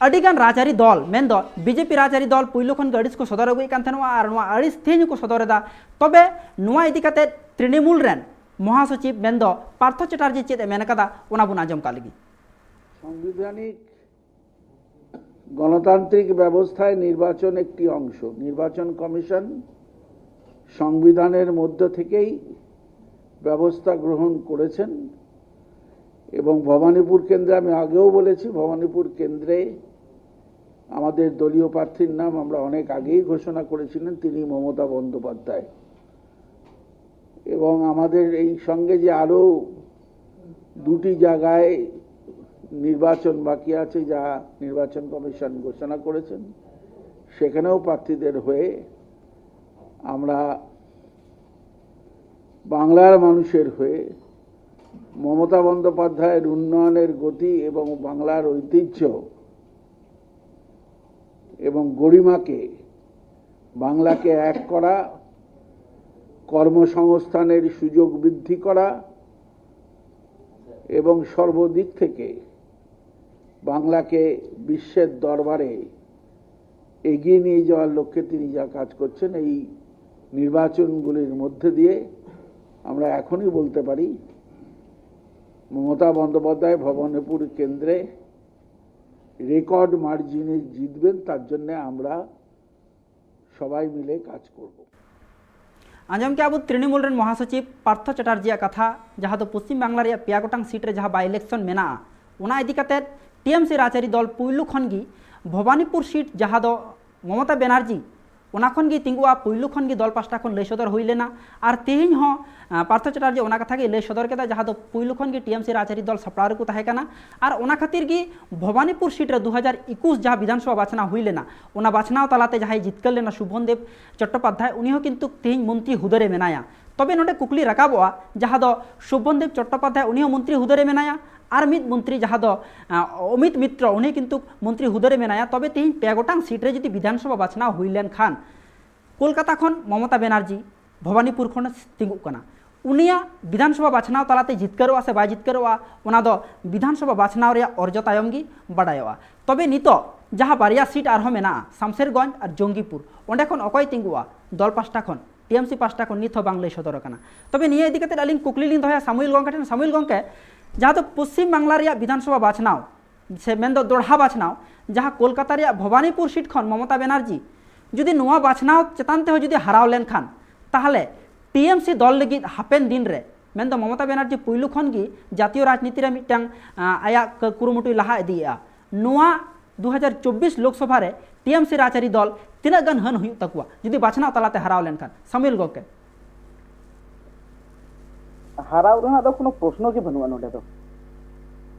अडिगान राजआरी दल मेन दो बीजेपी राजआरी दल पुइलो खन अड़िस को सदर अगुई कान थेनवा और नुआ अड़िस तेहिं को सदरदा तबे नुआ इदी कातेद तृणमूल रेन महासचिव मेन दो पार्थ चैटार्जी चेद मेन कदा ओना बुन आजम का लगी সাংবিধানিক গণতান্ত্রিক ব্যবস্থায় নির্বাচন একটি অংশ। নির্বাচন কমিশন সংবিধানের মধ্য থেকেই ব্যবস্থা গ্রহণ করেছেন এবং ভবানীপুর কেন্দ্রে আমি আগেও বলেছি, ভবানীপুর কেন্দ্রে আমাদের দলীয় প্রার্থীর নাম আমরা অনেক আগেই ঘোষণা করেছিলেন, তিনি মমতা বন্দ্যোপাধ্যায়। এবং আমাদের এই সঙ্গে যে আরো দুটি জায়গায় নির্বাচন বাকি আছে যা নির্বাচন কমিশন ঘোষণা করেছেন, সেখানেও প্রার্থীদের হয়ে আমরা বাংলার মানুষের হয়ে মমতা বন্দ্যোপাধ্যায়ের উন্নয়নের গতি এবং বাংলার ঐতিহ্য এবং গরিমাকে, বাংলাকে এক করা, কর্মসংস্থানের সুযোগ বৃদ্ধি করা এবং সর্বদিক থেকে বাংলাকে বিশ্বের দরবারে এগিয়ে নিয়ে যাওয়ার লক্ষ্যে তিনি যা কাজ করছেন, এই নির্বাচনগুলির মধ্যে দিয়ে আমরা এখনই বলতে পারি মমতা বন্দ্যোপাধ্যায় ভবানীপুর কেন্দ্রে রেকর্ড মার্জিনে জিতবেন। তার জন্য আমরা সবাই মিলে কাজ করব। आजम के अब तृणमूल रेन महासचिव पार्थ चैटार्जी कथा जहाँ तो पश्चिम बांगला रे पिया गोटांग सीट रे जहाँ बाई इलेक्शन मेना उना इदी कातेद टीएमसी राजआरी दल पुइलु खन गी भवानीपुर सीट जहाँ दो ममता बनर्जी उना खन गी तिंगुआ पुइलु खन गी दल पास्टा खन लई सदर हुई लेना और तेहिं हो पार्थ चैटार्जी उना कथा गे लई सदर केदा जहाँ दो पुइलु खन गी टीएमसी राजआरी दल सपड़ार को ताहे कना और उना खातिर गी भवानीपुर सीट रे 2021 जहाँ विधानसभा बाछना हुई लेना उना बाछनाव तलाते जहाँ जितकर लेना शुभनदेव चट्टोपाध्याय उनी हो किन्तु तेहिं मंत्री हुदरे मेनाया तबे नोडे कुकली राकाबोआ जहाँ दो शुभनदेव चट्टोपाध्याय उनी हो मंत्री हुदरे मेनाया और मित मंत्री जहाँ दो अमित मित्र उन्हें किन्तु मंत्री हुदरे मेनाया तबे तेहिं पे गोटांग सीट रे जदि विधानसभा बाछना हुई लेन खान कोलकाता खन ममता बनर्जी भवानीपुर खन तिंगुग कना उनिया विधानसभा बाछनाव तलाते जितकरोआ से बाय जितकरोआ उना दो विधानसभा बाछनाव रे अर्ज तायम गी बाडायोआ तबे नितो जहाँ बारिया सीट आरहो मेना शामसेरगंज और जंगीपुर ओंडे खन अकय तिंगुआ दल पास्टा खन टीएमसी पास्टा खन नित बांग लई सदर कना तबे निया इदी काते आलिं कुकली लिं दोया सामुएल गंके ठेन सामुएल गंके जहाँ तो पश्चिम बांगला रे विधानसभा बाछनाव से मेन दो दोढ़ा बाछनाव जहाँ कोलकाता रे भवानीपुर सीट खन ममता बनर्जी जुदी नुआ बाछनाव चेतान ते हो जुदी हराव लेन खान ताहले टीएमसी दल लगी हापेन दिन रे मेन दो ममता बनर्जी पुइलु खन गी जातीय राजनीति रे मिटांग आया कुरुमुटुई लहा इदिया नुआ 2024 लोकसभा रे टीएमसी राजआरी दल तिना गान हन हुई तकुआ जुदी बाछनाव तलाते हराव लेन खान सामुएल गंके हाराव रहा दो कोनो प्रश्न के बनुआ नोडे दो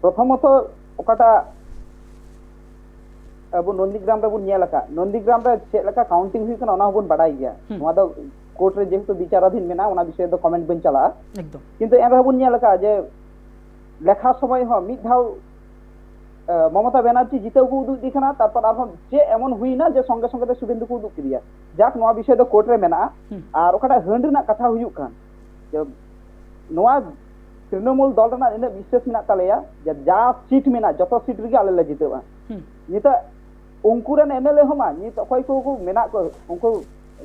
प्रथमत ओकाटा अब नंदीग्राम रे बुन नेलका नंदीग्राम रे चेक लका काउंटिंग हुई कना ओना बुन बाडाई गया नोआ दो कोर्ट रे जेहेतु विचाराधीन मेना ओना विषय दो कमेंट बन चला एकदम किंतु एबे बुन नेलका जे लेखा समय हो मिद धाव ममता बनर्जी जिते को उदुग दिखना तारपर आर जे एमन हुई ना जे संगे संगे सुबेंदु को उदुग किरिया जाक नोआ विषय दो कोर्ट रे मेना और ओकाटा हंड ना कथा हुई कान जे नोआ तृणमूल दल रना इन विशेष मेना तालेया जे जा सीट मेना जतो सीट रे आले ले जितेवा निता उनको रेन एमएलए हमा नित अखय को मेना को उनको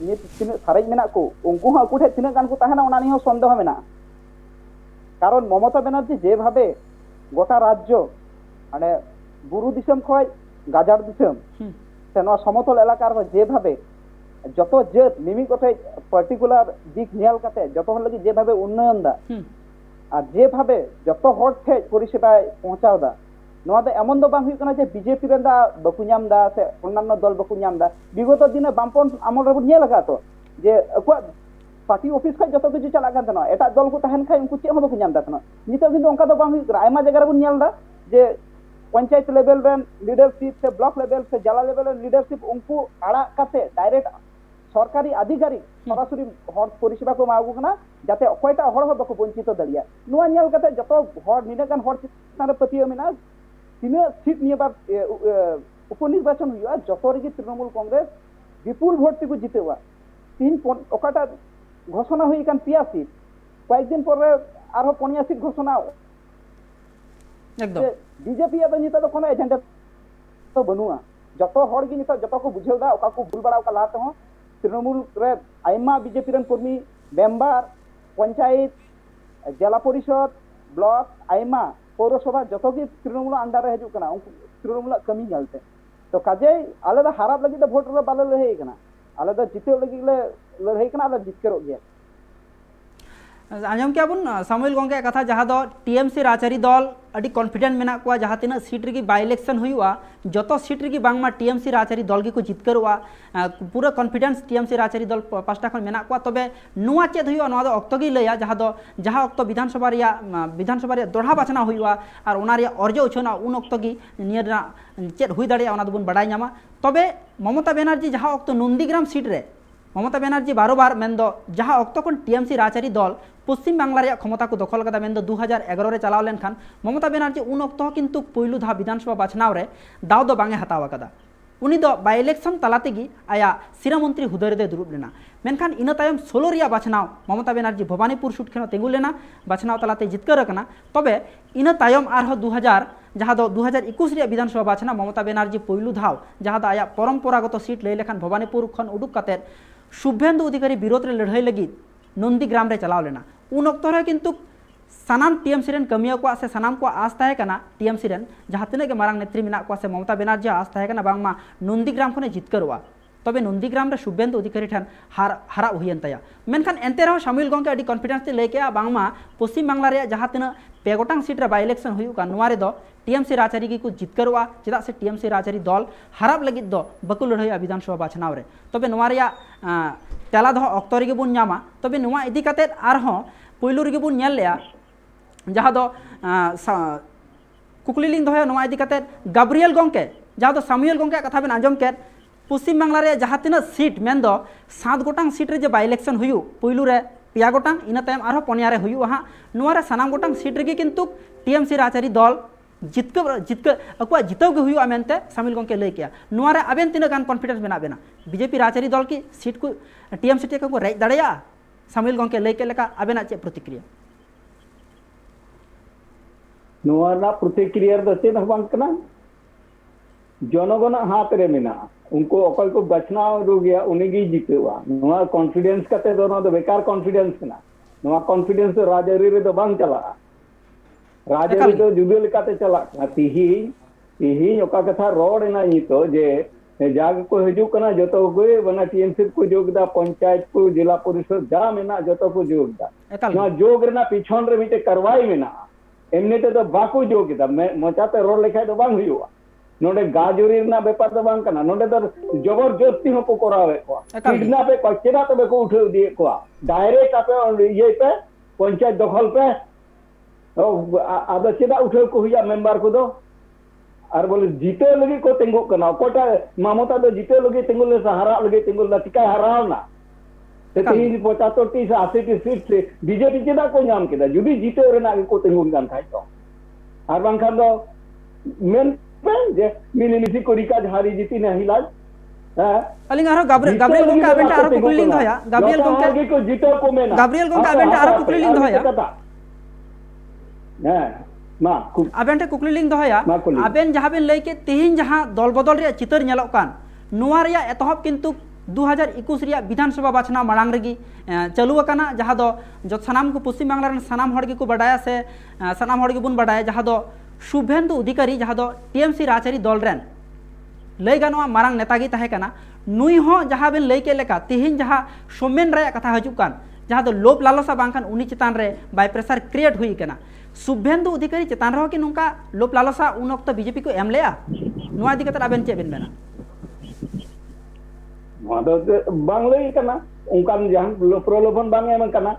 नित तिन सारेज मेना को उनको हा कुठे तिन गान को ताहेना ओना नि हो संदेह मेना कारण ममता बनर्जी जे भाबे गोटा राज्य माने बुरु दिसम खय गाजार दिसम से नोआ समतल एलाकार जे भाबे जतो जे मिमि गोटे पार्टिकुलर दिक नेल काते जतो हन लगी जे भाबे उन्नयन दा और जे भाबे जतो हर ठे परिसेबा पहुंचाव दा नोआ दो एमन दो बांग हुई कना जे बीजेपी रेन दा बकु ᱧᱟᱢ दा से अन्नान्य दल बकु ᱧᱟᱢ दा विगत दिन बामपन आमल रे बुन नेल तो जे अकुआ पार्टी ऑफिस खा जतो किछु चला कान तनो एटा दल को तहन खाय उनको चे हम बकु ᱧᱟᱢ दा तनो नितो किंतु ओंका दो बांग हुई करा आयमा जगह रे बुन नेल दा जे पंचायत लेवल रेन लीडरशिप से ब्लॉक लेवल से जिला लेवल रेन लीडरशिप उनको आड़ा काते डायरेक्ट सरकारी अधिकारी सरासरि हर परिसेबा को मागु कना जाते अकयटा हर हो बकु वंचित दलिया नुआ नेल काते जतो हर निने गान हर चितान रे पतियो मेना तीना सीट निये बार उपनिर्वाचन हुआ जतो रेगी तृणमूल कांग्रेस विपुल भोट तेको जितेवा तीन ओकाटा घोषणा हुई कान पिया सीट कয়েক दिन पर आरो पनिया सीट घोषणा एकदम बीजेपी अब निता तो कोनो एजेंडा तो बनुआ जतो हड़ गी निता जतो को बुझेल दा ओका को भूल बड़ा ओका लाते हो तृणमूल रे आइमा बीजेपी रन कर्मी मेंबर पंचायत जिला परिषद ब्लॉक आइमा पौरसभा जतो की तृणमूल अंडर रे हजू कना तृणमूल कमी गलते तो काजे आले दा हराब लगी दा वोट रे बाले लहे कना आले दा जिते लगी ले लहे कना आले जितकरो गया आजम क्या बुन सामुएल गोंके कथा जहाँ दो टीएमसी राजआरी दल अड़ी कॉन्फिडेंट मेना को जहाँ तीना सीट रगी बाय इलेक्शन हुआ जतो सीट रगी बांगमा टीएमसी राजआरी दल की को जितकरवा पूरा कॉन्फिडेंस टीएमसी राजआरी दल पास्टा खन मेना को तबे नुआ चेद हुआ नुआ दो अक्तो गी लया जहाँ अक्तो विधानसभा रे दोढ़ा बाछना हुआ और उना रे अर्ज उछना उन अक्तो गी नियर चेद हुई दाड़े उना दो बुन बड़ाई नामा तबे ममता बनर्जी जहाँ अक्तो नंदीग्राम सीट रे ममता बनर्जी बारोबार मेन्दो जहाँ अक्तो खन टीएमसी राजआरी दल पश्चिम बांगला रे क्षमता को दखल कदा मेन्दो 2011 रे चलाव लेन खान ममता बनर्जी उन अक्तो किंतु पहिलु धा विधानसभा बाछनाव रे दाव दो बांगे हताव कदा उनी दो बाय इलेक्शन तलातेगी आया सिरा मंत्री हुदय रे दुरुब लेना मेनखान इन तायम 16 रिया बाछनाव ममता बनर्जी भवानीपुर सुट खेनो तेंगु लेना बाछनाव तलाते जितकर कना तबे इन तायम आरहो 2000 जहाँ दो 2021 रिया विधानसभा बाछना ममता बनर्जी पहिलु धाव जहाँ दो आया परंपरागत सीट लई लेखान भवानीपुर खन उडुक काते शुभेंदु अधिकारी विरोध रे लड़ाई लगी नंदीग्राम रे चलाव लेना उन अक्तो रे किंतु सानाम टीएमसी रेन कमिया को से सानाम को आस ताहे कना टीएमसी रेन जहाँ तिना के मारांग नेत्री मेना को से ममता बनर्जी आस ताहे कना बांगमा नंदीग्राम खने जितकरवा तबे नंदीग्राम रे शुभेंदु अधिकारी ठन हारा हुयन तया मेनखान एंते रहो शामिल गोंके अडी कॉन्फिडेंस ते लेके बांगमा पश्चिम बांगला रे जहाँ तिना पे गोटांग सीट रे बाय इलेक्शन हुयुका नुआ रे दो टीएमसी राजआरी की को जितकरवा चेदा से टीएमसी राजआरी दल हराब लगी दो बकु लड़ाई विधानसभा बाछनाव रे तबे नुआ रे तेला दो अक्तो रे बुन नामा तबे नुआ इदी काते आरहो पहिलु रे बुन नेल लेया जहाँ दो कुकली लिंग दोया नुआ इदी काते गाब्रियल गोंके जहाँ दो सामुएल गोंके कथा बेन आंजम के पश्चिम बांगला रे जहाँ तीना सीट मेन दो 7 गोटांग सीट रे जे बाय इलेक्शन हुयु पहिलु रे 5 गोटांग इन तायम आरहो पनिया रे हुयु हाँ नुआ रे सानाम गोटांग सीट रे किंतु टीएमसी राजआरी दल जितक अकुआ जितव के हुआ मेनते सामिल गोंके लई किया नुआ रे आबेन तीना गान कॉन्फिडेंस मेना बेना बीजेपी राजआरी दल की सीट को टीएमसी टे को रेज दाड़ेया सामिल गोंके लई के लेका आबेना चे प्रतिक्रिया नुआ ना प्रतिक्रिया दो चेद बांग कना जनगण हाथ रे मेना उनको अकल को बचना रो गया उन्हें जितेवा नुआ कॉन्फिडेंस कते दोनों दो बेकार कॉन्फिडेंस कना नुआ कॉन्फिडेंस तो राजआरी रे दो बांग चला राजआरी तो जुबे लेकाते चला तिही ओका कथा रोड ना ही तो जे जाग को हजू कना जतो को बना टीएमसी को जोगदा पंचायत को जिला परिषद जा मेना जतो को जोगदा ना जोग रे ना पिछन रे मिटे करवाई मेना एमने तो बाको जोगदा मोचाते रोड लेखाय दो बांग हुआ नोडे गाजुरी ना बेपार दो बांग कना नोडे तो जबरदस्ती हो को करावे को किडनैप पे कचरा तो बेको उठे दिए को डायरेक्ट आपे ये पे पंचायत दखल पे आदो चेदा उठे को हुआ मेंबर को दो और बोले जीते लगी को तेंगो कना कोटा ममता दो जीते लगी तेंगो ले सहारा लगी तेंगो ला टिका हराव ना ते 75 से 80 सीट से बीजेपी चेदा को नाम केदा जुदी जीते रे ना को तेंगो गान थाय तो और बांखान दो मेन पे जे मिनिमिसी कोरिका झारी जीती नहीं लाज अलिंग आरो गाब्रियल गोंके अबेंट आरो कुकली लिंग होया गाब्रियल गोंके को जीते को मेना गाब्रियल गोंके अबेंट आरो कुकली लिंग होया मा अबेंटे कुकली लिंग दोया अबेन जहाँ बेन लई के तेहिन जहाँ दल बदल रे चितर नेलोक कान नुआ रे एतहब किंतु 2021 रे विधानसभा बाछना मांग रेगी चालू अकाना जहाँ दो जो सानाम को पश्चिम बांगला रे सानाम हड़ को बडाया से सानाम हड़ बुन बडाया जहाँ दो शुभेंदु अधिकारी जहाँ दो टीएमसी राजआरी दल रेन लई गानोआ मारांग नेतागी ताहे कना नुई हो जहाँ बेन लई के लेका तेहिन जहाँ सोमेन रे कथा हजु कान जहाँ दो लोभ लालसा बांखान उनी चितान रे बाय प्रेशर क्रिएट हुई कना शुभेंदु अधिकारी चितान रहो कि नुका लोभ लालसा उन वक्त बीजेपी को एम लेया नुआ इदी कते आबेन चे बेन बेना बांग लई कना उनकान जहां प्रलोभन बांग एम कना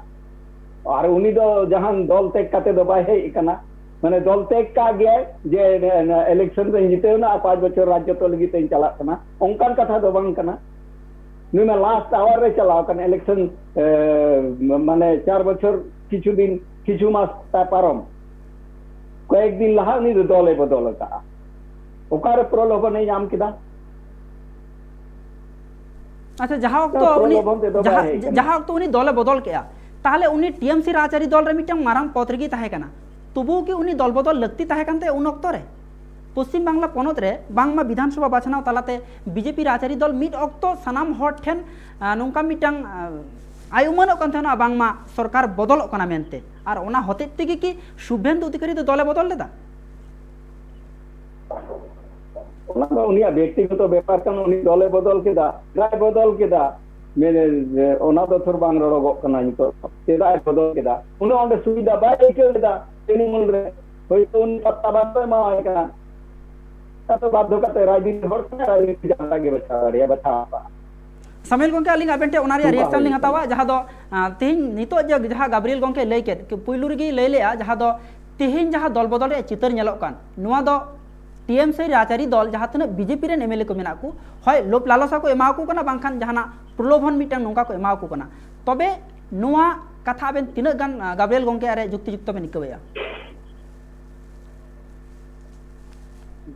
और उनी दो जहां दल तेक काते दो बाय हे कना माने दल तेक का गया जे इलेक्शन रे जीते ना 5 बछर राज्य तो लगी तेन चला कना उनकान कथा दो बांग कना नुई में लास्ट आवर रे चलाव कना इलेक्शन माने 4 बछर किछु दिन किछु मास पारम कয়েক दिन लहा उनी दले बदल का ओकारे प्रलोभन नाम किदा अच्छा जहाँ वक्त प्रलोभन ते दो बाय हेकना जहाँ वक्त उनी दले बदल के ताहले उनी टीएमसी राजआरी दल रे मिटang मारांग पद रेगी ताहे कना तबु कि उनी दल बदल लगती ताहे कानते उन वक्त रे पश्चिम बांगला पनत रे बांगमा विधानसभा बाछनाव तालाते बीजेपी राजआरी दल मिट वक्त सानाम हर ठेन नोंका मिटang आयुमान कान थाना बांगमा सरकार बदल कना मेनते आर ओना होते तेगे कि शुभेंदु अधिकारी तो दले बदल लेदा उनिया व्यक्तिगत व्यापार कान उनी दले बदल केदा प्राय बदल केदा मेरे ओना तो थोर बांग रड़गो कना नितो तेदा बदल केदा उन ओंडे सुविधा बाय केदा तृणमूल रे होयतो उन पत्ता बात मा कना तो बाध्य कते राजनीति हर राजनीति जानता के बचा सामिल गोंके अलिंग आबेंटे ओना रे रिएक्शन लिंग हतावा जहाँ दो तेहिं नितो जहाँ गाब्रिएल गोंके लई के पुइलु रेगी लई लेया जहाँ दो तेहिं जहाँ दल बदल रे चितर नेलोक कान नुआ दो टीएमसी राजआरी दल जहाँ तने बीजेपी रे एमएलए को मेना को हय लोभ लालसा को एमाको कना बांखान जहाना प्रलोभन मिटang नोंका को एमाको कना तबे नुआ कथा बेन तिना गान गाब्रिएल गोंके आरे जुक्ति जुक्त बेन निकबेया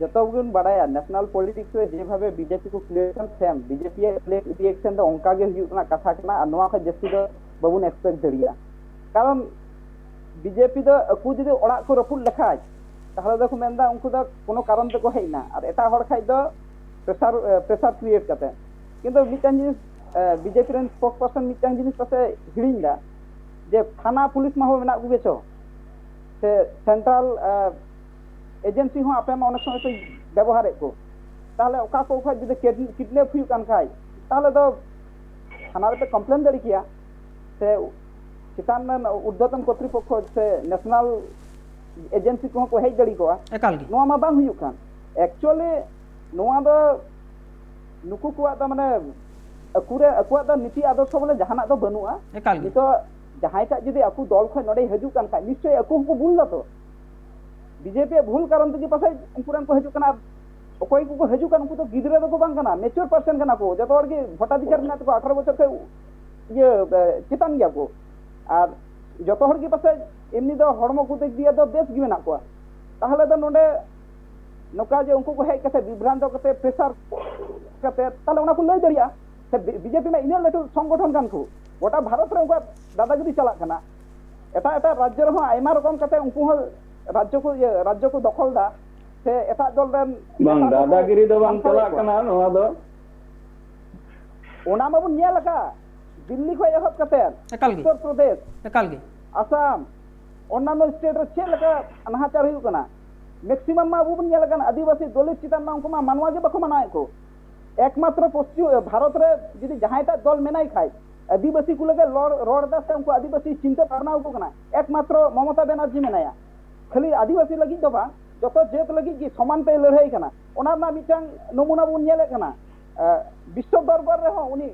जतगुन बड़ाया नेशनल पॉलिटिक्स रे जे भाबे बीजेपी को क्लियरेशन सेम बीजेपी रिएक्शन दो ओंका गे हुयुना कथा कना आ नोआ ख जस्ती दो बाबुन एक्सपेक्ट दरिया कारण बीजेपी दो अकु जदि ओड़ा को रपुल लेखाय ताहले दो को मेंदा उनको दो कोनो कारण ते को हेना और एटा हर खाय दो प्रेशर क्रिएट करते किंतु मिटान जिनिस बीजेपी रेन स्पोक पर्सन मिटान जिनिस पासे हिड़िंदा जे थाना पुलिस मा हो मेना गुबेचो से सेंट्रल एजेंसी हो आपे मा अनेक समय तो व्यवहार को ताहले ओका को खाय जदि किडनैप हुई कान खाय ताहले दो थाना रे पे कंप्लेन दरी किया से चितान में उद्यतन कर्तृपक्ष से नेशनल एजेंसी को हेज दड़ी को एकाल गे नोआ मा बांग हुयुक कान एक्चुअली नोआ दो नुकु को दा माने अकुरे अकुआ दा नीति आदर्श बोले जहाना दो बनुआ एकाल गे नितो जहाय ता जदि अकु दल खय नडे हजुक कान खाय निश्चय अकु को भूल दा तो बीजेपी भूल कारण तक पास उनकुरन को हजुक काना ओकोय को हजुक कान उनको तो गिदरे दो बांग काना मेच्योर पर्सन काना को जतो हर के भोटाधिकार में तो 18 बछर के ये चितान गया को और जतो हर के पास एमनी दो हड़मो को देख दिया दो बेस गी मेना को ताहले दो नोडे नोका जे उनको को हेज कते विभ्रांत कते प्रेशर कते ताले उना को लई दरिया से बीजेपी में इने लटू संगठन कान को गोटा भारत रे उनका दादागिरी चला कना एटा एटा राज्य रे आयमा रकम कते उनको राज्य को दखल दा से एटा दल रेन बांग दादागिरी दो बांग चला कना नोआ दो ओना माबुन नेल का दिल्ली को एहब कते एकाल गे उत्तर प्रदेश एकाल गे आसाम अन्य स्टेट रे चेल का अनाचार हुई कना मैक्सिमम मा बुबुन नेल कना आदिवासी दलित चितान मा उनको मा मानवा जे बको मनाय को एकमात्र पश्चिम भारत रे जदि जहायटा दल मेनाई खाय आदिवासी को लगे रोड दा से उनको आदिवासी चिंता करना को कना एकमात्र ममता बनर्जी मेनाया खाली आदिवासी लगी दो बा जतो जेत लगी कि समान पे लड़ाई कना ओना ना मिटांग नमूना बुन नेले कना विश्व दरबार रे हो उनी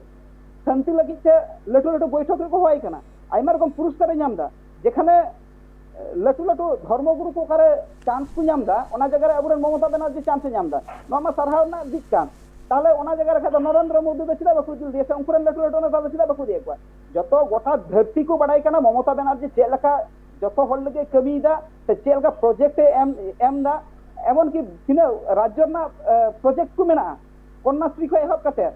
शांति लगी से लटू लटू बैठक रे को होय कना आइमा रकम पुरस्कार नामदा जेखाने लटू लटू धर्मगुरु को करे चांस को नामदा ओना जगह रे अबुरे ममता बनर्जी चांस नामदा नोमा सरहाव ना दिक कान ताले ओना जगह रे खादो नरेंद्र मोदी दो चिदा बकु दिल देश उनकुरन लटू लटू ना ताले चिदा बकु दिए को जतो गोटा धरती को बड़ाई कना ममता बनर्जी चेलका जतो हल लगे कमी दा से चेलका प्रोजेक्ट एम दा एमन की तिना राज्य ना प्रोजेक्ट को मेना कन्याश्री को एहब कते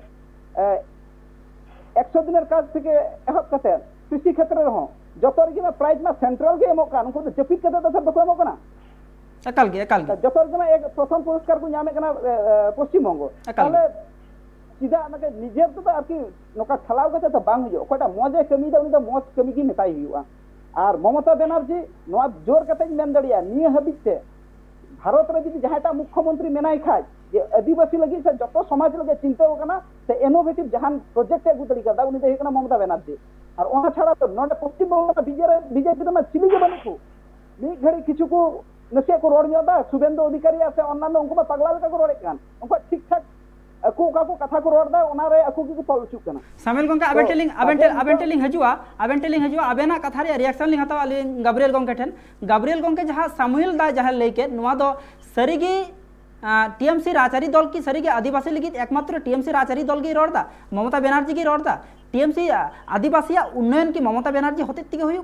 100 दिनेर काज থেকে एहब कते कृषि क्षेत्र रहो जतो रे प्राइज में सेंट्रल के एमो कान उनको जपित कते तो सब बको एमो कना एकाल गे जतो रे एक प्रथम पुरस्कार को नामे कना पश्चिम बंग ताले सीधा नके निजे तो आरकी नोका खलाव कते तो बांग हुयो कोटा मजे कमी दा उनी तो मौज कमी की मेताई हुआ और ममता बनर्जी नोआ जोर कते मेन दड़िया निय हबिते भारत रे जदि जहाटा मुख्यमंत्री मेनाई खाय जे आदिवासी लगी से जतो समाज लगे चिंता होकना से इनोवेटिव जहान प्रोजेक्ट एगु तरीका दा उनी दे कना ममता बनर्जी और ओना छाड़ा तो नोडे पश्चिम बंग बीजेपी में चिली के बनको मी घड़ी किछु को नसे को रोड में दा शुभेंदु अधिकारी से अन्य उनको पगला लगा को रोड कान उनको ठीक ठाक अकु का को कथा को रोड दा ओना रे अकु की पॉल चुक कना सामिल गोंके आबेन टेलिंग हजुआ आबेना कथा रे रिएक्शन लिंग हतावा गाब्रिएल गोंके ठेन गाब्रिएल गोंके जहां सामुएल दा जहां लेके नुआ दो सरीगी टीएमसी राजआरी दल की सरीगे आदिवासी लगी एकमात्र टीएमसी राजआरी दल की रोडदा ममता बनर्जी की रोडदा टीएमसी आदिवासी उन्नयन की ममता बनर्जी होते हुई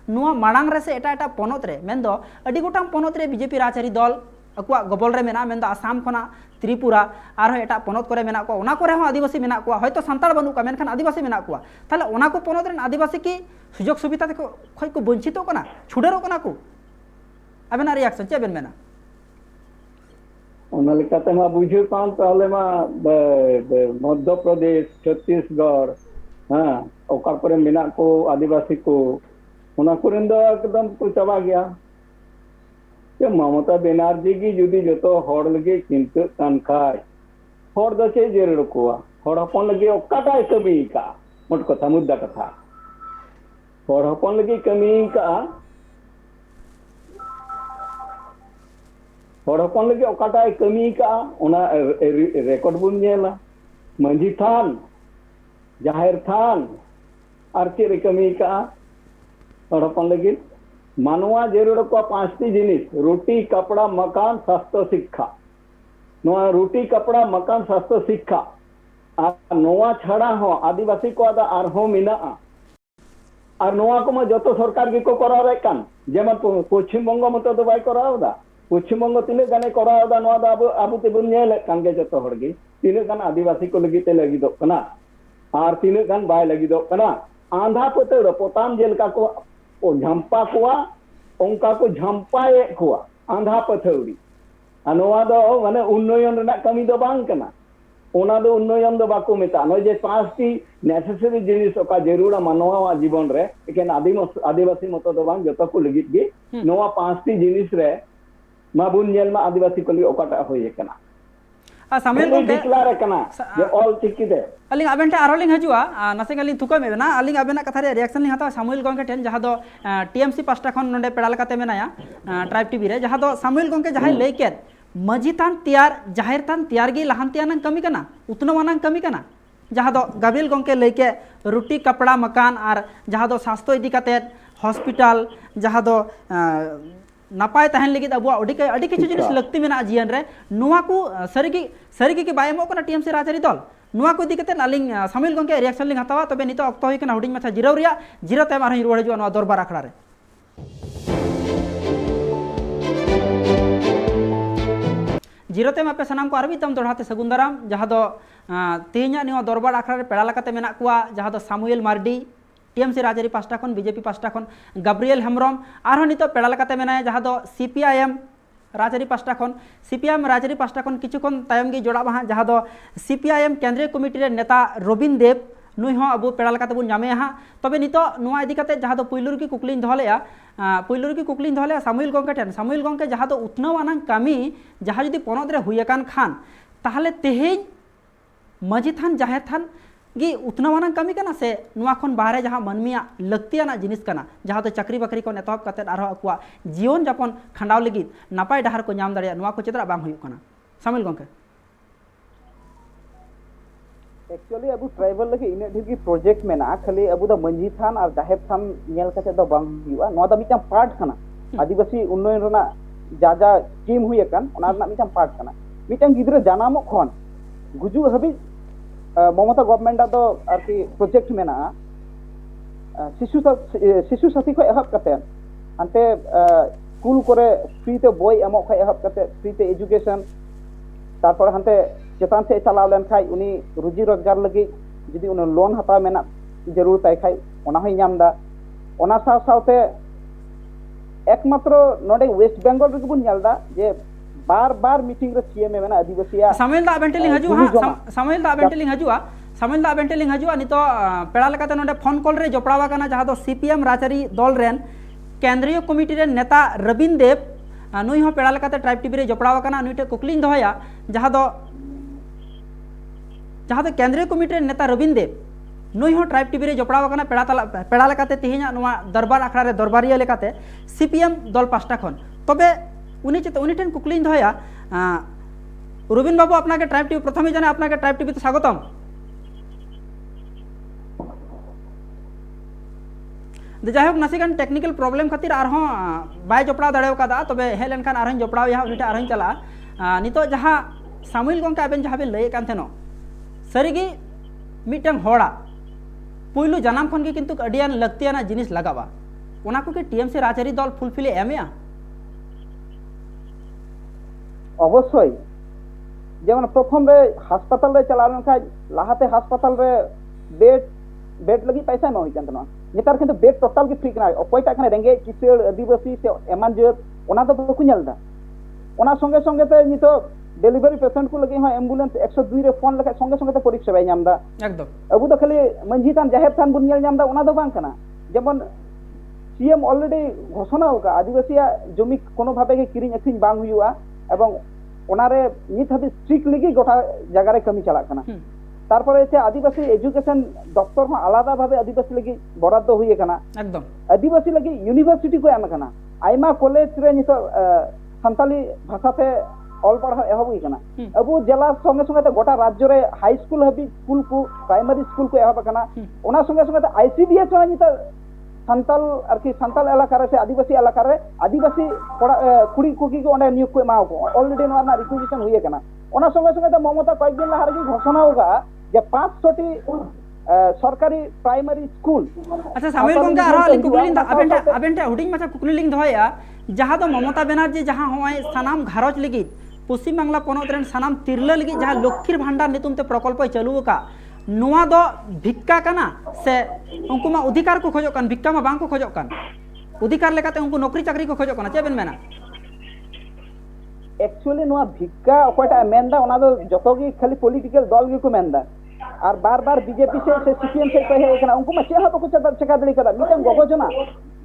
नुआ मांग रे से एटा एटा पनत रे मेन दो अडी गोटांग पनत रे बीजेपी राजआरी दल अकुआ गबल रे मेना मेन आसाम खना त्रिपुरा और एटा पनत करे मेना को ओना करे हो आदिवासी मेना को हयतो सान्ताल बनू का मेनखान आदिवासी मेना को ताहले ओना को पनत रेन आदिवासी की सुजोग सुविधा को खय को वंचितो कना छुडेरो कना को आबेना रिएक्शन चे बेन मेना ᱚᱱᱟ ᱞᱮᱠᱟᱛᱮ ᱢᱟ ᱵᱩᱡᱷᱟᱹᱣ ᱠᱟᱱ ᱛᱟᱦᱞᱮ ᱢᱟ ᱢᱚᱫᱽᱫᱷᱚ ᱯᱨᱚᱫᱮশ ᱪᱷᱚᱛᱛᱤᱥᱜᱚᱲ ᱦᱮᱸ ᱚᱠᱟ ᱠᱚᱨᱮ ᱢᱮᱱᱟᱜ ᱠᱚ ᱟᱹᱫᱤᱵᱟᱹᱥᱤ ᱠᱚ ᱚᱱᱟ ᱠᱚᱨᱮᱱ ᱫᱚ ᱮᱠᱫᱚᱢ ᱠᱚ ᱪᱟᱵᱟ ᱜᱮᱭᱟ ᱡᱮ ᱢᱚᱢᱚᱛᱟ ᱵᱮᱱᱟᱨᱡᱤ ᱜᱮ ᱡᱩᱫᱤ ᱡᱚᱛᱚ ᱦᱚᱲ ᱞᱟᱹᱜᱤᱫ ᱪᱤᱱᱛᱟᱹᱜ ᱠᱟᱱ ᱠᱷᱟᱡ ᱦᱚᱲ ᱫᱚ ᱪᱮᱫ ᱡᱟᱹᱨᱩᱲ ᱠᱚᱣᱟ ᱦᱚᱲ ᱦᱚᱯᱚᱱ ᱞᱟᱹᱜᱤᱫ ᱚᱠᱟᱴᱟᱜ ᱠᱟᱹᱢᱤ ᱠᱟᱜᱼᱟ ᱢᱚᱴ ᱠᱟᱛᱷᱟ ᱢᱩᱫᱽᱫᱟ ᱠᱟᱛᱷᱟ ᱦᱚᱲ ᱦᱚᱯᱚᱱ ᱞᱟᱹᱜᱤᱫ ᱠᱟᱹᱢᱤ ᱠᱟᱜᱼᱟ ᱦᱚᱲ ᱦᱚᱯᱚᱱ ᱞᱟᱹᱜᱤᱫ ᱚᱠᱟᱴᱟᱜ ᱠᱟᱹᱢᱤ ᱠᱟᱜᱼᱟ ᱚᱱᱟ ᱨᱮᱠᱚᱨᱰ ᱵᱚᱱ ᱧᱮᱞᱟ ᱢᱟᱹᱡᱷᱤ ᱛᱷᱟᱱ ᱡᱟᱦᱮᱨ ᱛᱷᱟᱱ ᱟᱨ ᱪᱮᱫ ᱨᱮ ᱠᱟᱹᱢᱤ ᱠᱟᱜᱼᱟ ᱦᱚᱲ ᱦᱚᱯᱚन ᱞᱟᱹᱜᱤᱫ मानवा जरूर को 5टी जिनिस रोटी कपड़ा मकान स्वास्थ्य शिक्षा नोआ रोटी कपड़ा मकान स्वास्थ्य शिक्षा और नोआ छड़ा हो आदिवासी को आदा आर हो मिना और नोआ को जो सरकार की को करावे कान जेमन पश्चिम बंग मत तो बाय करावदा पश्चिम बंग तिने गाने करावदा नोआ दा अब अब तेबुन नेल कांगे जो हड़गी तिने गान आदिवासी को लगी ते लगी दो कना और तिने गान बाय लगी दो कना आंधा पते पोताम जेल का को झंपा कुआ उनका को झंपाए कुआ आंधा पथौड़ी अनवा दो माने उन्नयन रना कमी दो बांग कना ओना दो उन्नयन दो बाको मेता नो जे 5टी नेसेसरी जिनिस ओका जरूर मानवा जीवन रे एकेन आदिवासी मत दो बांग जतो को लगित गे नोवा 5टी जिनिस रे मा बुन नेल मा आदिवासी को लि ओकाटा होय कना सामेल को डिक्लेयर कना जे ऑल चिकी दे अलिंग आबेन टे आरोलिंग हजुआ नसे अलिंग थुका मेना अलिंग आबेना कथा रे रिएक्शन लिंग हता सामुएल गंके टेन जहा दो टीएमसी पास्टा खन नोंडे पेड़ा लकाते मेनाया ट्राइब टीवी रे जहा दो सामुएल गंके जहाय लैकेत मजी थान तैयार जाहिर थान तैयार गी लहानतियान कमी कना उतनवानां कमी कना जहा दो गाबिल गंके लैके रोटी कपड़ा मकान और जहा दो स्वास्थ्य इदी कते हॉस्पिटल जहा दो नापाय तहन लगी अब अड़ी किछु जिनिस लगती मेना जीवन रे नुआ को सरीगी के बाय एमो कना टीएमसी राजरी दल नुआ को इदी कते अलिंग सामिल गंके रिएक्शन लिंग हतावा तबे नितो अक्तो होय कना हुडिंग माछा जिराव रिया जिरो ते मारही रुवाड़ जुआ नुआ दरबार आखड़ा रे जिरो ते मापे सनाम को आरबी तम दोढ़ाते सगुन दाराम जहा दो तेहना निवा दरबार आखड़ा रे पेड़ा लकाते मेना कुआ जहा दो सामुएल मार्डी टीएमसी राजरी पास्टा खन बीजेपी पास्टा खन गाब्रियल हेम्ब्रम आरो नितो पेड़ा लकाते मेनाय जहा दो सीपीआईएम राजरी पास्टा खन सीपीआईएम राजरी पास्टा खन किछु खन तायम गी जोड़ा बहा जहा दो सीपीआईएम केंद्रीय कमिटी रे नेता रबिन देव नुई हो अब पेड़ा लकाते बुन जामे हा तबे नितो नुआ इदी कते जहा दो पुइलुर की कुकलिन धलेया सामुएल गंके ठेन सामुएल गंके जहा दो उतनवानां कामी जहा जदि पनत रे हुयकान खान ताहले तेहेज मजी थान जाहेर थान गी उतनवानां कमी कना से नुआ खन बाहरे जहाँ मनमिया लक्तियाना जिनिस कना जहाँ तो चाकरी बाकरी को एतहब कते आरो अकुआ जीवन जापन खंडाव लगित नापाय डाहर को नाम दाड़िया नुआ को चेदरा बांग हुयुग कना सामिल गंके एक्चुअली अब ट्राइबल लगे इन ढेर की प्रोजेक्ट में ना खाली अब द मंजी थान और जाहेर थान नेल कते द बांग हुयुआ नुआ द मिटा पार्ट कना आदिवासी उन्नयन रना जा स्कीम हुय कन ओना रना मिटा पार्ट कना मिटा गिद्रा जानामो खन गुजु हबी ममता गवर्नमेंट दो आरकी प्रोजेक्ट में ना शिशु साथी को एहब कते अंते स्कूल करे फ्री ते बॉय एमो खै एहब कते फ्री ते एजुकेशन तारपर हंते चेतान से चलाव लेन खाय उनी रोजी रोजगार लगी जदि उन लोन हता मेना जरूर ताय खाय ओना होय नामदा ओना साथे एकमात्र नोडे वेस्ट बेंगल रे बुन नेलदा जे बार बार मीटिंग रे सीएम में मेना आदिवासी सामिल दा बेंटेलिंग हजु हा सामिल दा बेंटेलिंग हजु नितो पेड़ा लकाते नोडे फोन कॉल रे जोपड़ावा कना जहा दो सीपीएम राजरी दल रेन केंद्रीय कमिटी रे नेता रबिन देव नुई हो पेड़ा लकाते ट्राइब टीवी रे जोपड़ावा कना नुइटे कुकलिंग दोहया जहा दो केंद्रीय कमिटी रे नेता रबिन देव नुई हो ट्राइब टीवी रे जोपड़ावा कना पेड़ा लकाते तिहिना नुआ दरबार आखड़ा रे दरबारिया लेकाते सीपीएम दल पास्टा खन तबे उनी ठेन कुकलिंग दोहया रुबिन बाबू अपना के ट्राइब टीवी प्रथम जाने अपना के ट्राइब टीवी तो स्वागतम जायक नासिगान टेक्निकल प्रॉब्लम खातिर आरहों बाय जोपड़ा दाड़े कादा तबे हे लेनखान आरहों जोपड़ाव या उनीटे आरहों चला नितो जहाँ सामुएल गंके आबेन जहाँ बेन लय कान थेनो सरीगी मिटन होड़ा पुइलु जनाम खन के किंतु अडियान लगतियाना जिनिस लगावा ओना को के टीएमसी राजरी दल फुलफिल एमया অবশ্যই যেমন প্রথম রে হাসপাতাল রে চালানো খাই লাহাতে হাসপাতাল রে বেড বেড লাগি পয়সা এমা হইকান না নেতার কিন্তু বেড টোটাল কি ফ্রি না অকয়টা এখানে রেঙ্গে কিসের আদিবাসী সে এমান যে ওনা তো বকু নেলদা ওনা সঙ্গে সঙ্গে তে নিতো ডেলিভারি পেশেন্ট কো লাগি হয় অ্যাম্বুলেন্স 102 রে ফোন লেখা সঙ্গে সঙ্গে তে পরীক্ষা বাই নামদা একদম আবু তো খালি মঞ্জি থান জাহের থান বুন নেল নামদা ওনা তো বাং কানা যেমন সিএম অলরেডি ঘোষণা হোকা আদিবাসীয়া জমি কোনো ভাবে গে কিরিং আখিন বাং হুইয়া এবং ওনারে নিত হাবি স্ট্রিক্ট লিগি গোটা জায়গায় কমি চালাক কানা তারপরে হচ্ছে আদিবাসী এডুকেশন দপ্তর হ্যাঁ আলাদা ভাবে আদিবাসী লাগি বরাদ্দ হয়ে কানা একদম আদিবাসী লাগি ইউনিভার্সিটি को एम কানা আইমা কলেজ রে নিত সান্তালি ভাষাতে অল পড়া এহব হই কানা আবু জেলা সঙ্গে সঙ্গে গোটা রাজ্য রে হাই স্কুল হাবি স্কুল को প্রাইমারি স্কুল को এহব কানা ওনা সঙ্গে সঙ্গে আইসিডিএস রে নিত সান্তাল আর কি সান্তাল এলাকা রে আদিবাসী এলাকা রে আদিবাসী কুড়ি কুকি को ওনে নিয়োগ को এমাও को অলরেডি নোনা রিকুইজিশন হই কানা ওনা সঙ্গে সঙ্গে মমতা কয়েকদিন লাহার কি ঘোষণা হোগা যে 500টি সরকারি প্রাইমারি স্কুল আচ্ছা সামিল গঙ্গা আর হালি কুকুলিং আবেনটা হুডিং মাছা কুকুলিং দহয়া যাহা তো মমতা ব্যানার্জি যাহা হয় সানাম ঘারজ লাগি পশ্চিম বাংলা পনत रेन सानाम तिरला लगी जहाँ लक्ष्मीर भांडार नितुमते प्रकल्प चालू का नुआ दो भिक्का काना से उनको मा अधिकार को खोजो कान भिक्का मा बांग को खोजो कान अधिकार लेकाते उनको नौकरी चाकरी को खोजो काना चेबेन मेना एक्चुअली नुआ भिक्का ओकटा मेंदा ओना दो जतो की खाली पॉलिटिकल दल की को मेंदा और बार बार बीजेपी से सीपीएम से कहे एकना उनको मा चेहा तो कुछ चका दली कदा मिटन गगोजना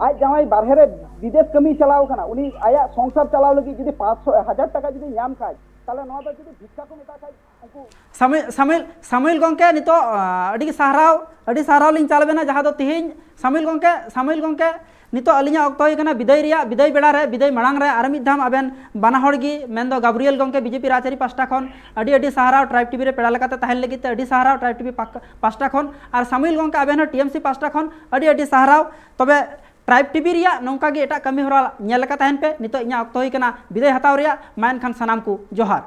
आज जामाई बाहरे विदेश कमी चलाओ कना उनी आया संसार चलाओ लगी जदी 500,000 टाका जदी नाम खाय ताले नवा दो जदी भिक्का को मेता खाय उनको सामिल गंके नितो अडी साराव लिंग चालबेना जहाँ दो तिहिन सामिल गंके नितो अलिया अक्तो होइकना विदाय बेड़ा रे विदाय मांग रे आर मिद धाम आबेन बाना हड़गी मेनदो गाब्रियल गंके बीजेपी राजरी पास्टा खन अडी साराव ट्राइब टीवी रे पेड़ा लेकाते ताहेन लगिते अडी साराव ट्राइब टीवी पास्टा खन और सामिल गंके आबेन टीएमसी पास्टा खन अडी साराव तबे ट्राइब टीवी रिया नौका गे एटा कमी होरा नेल लेका ताहेन पे नितो इኛ अक्तो होइकना विदाय हताव रिया मायन खान सनाम को जोहार।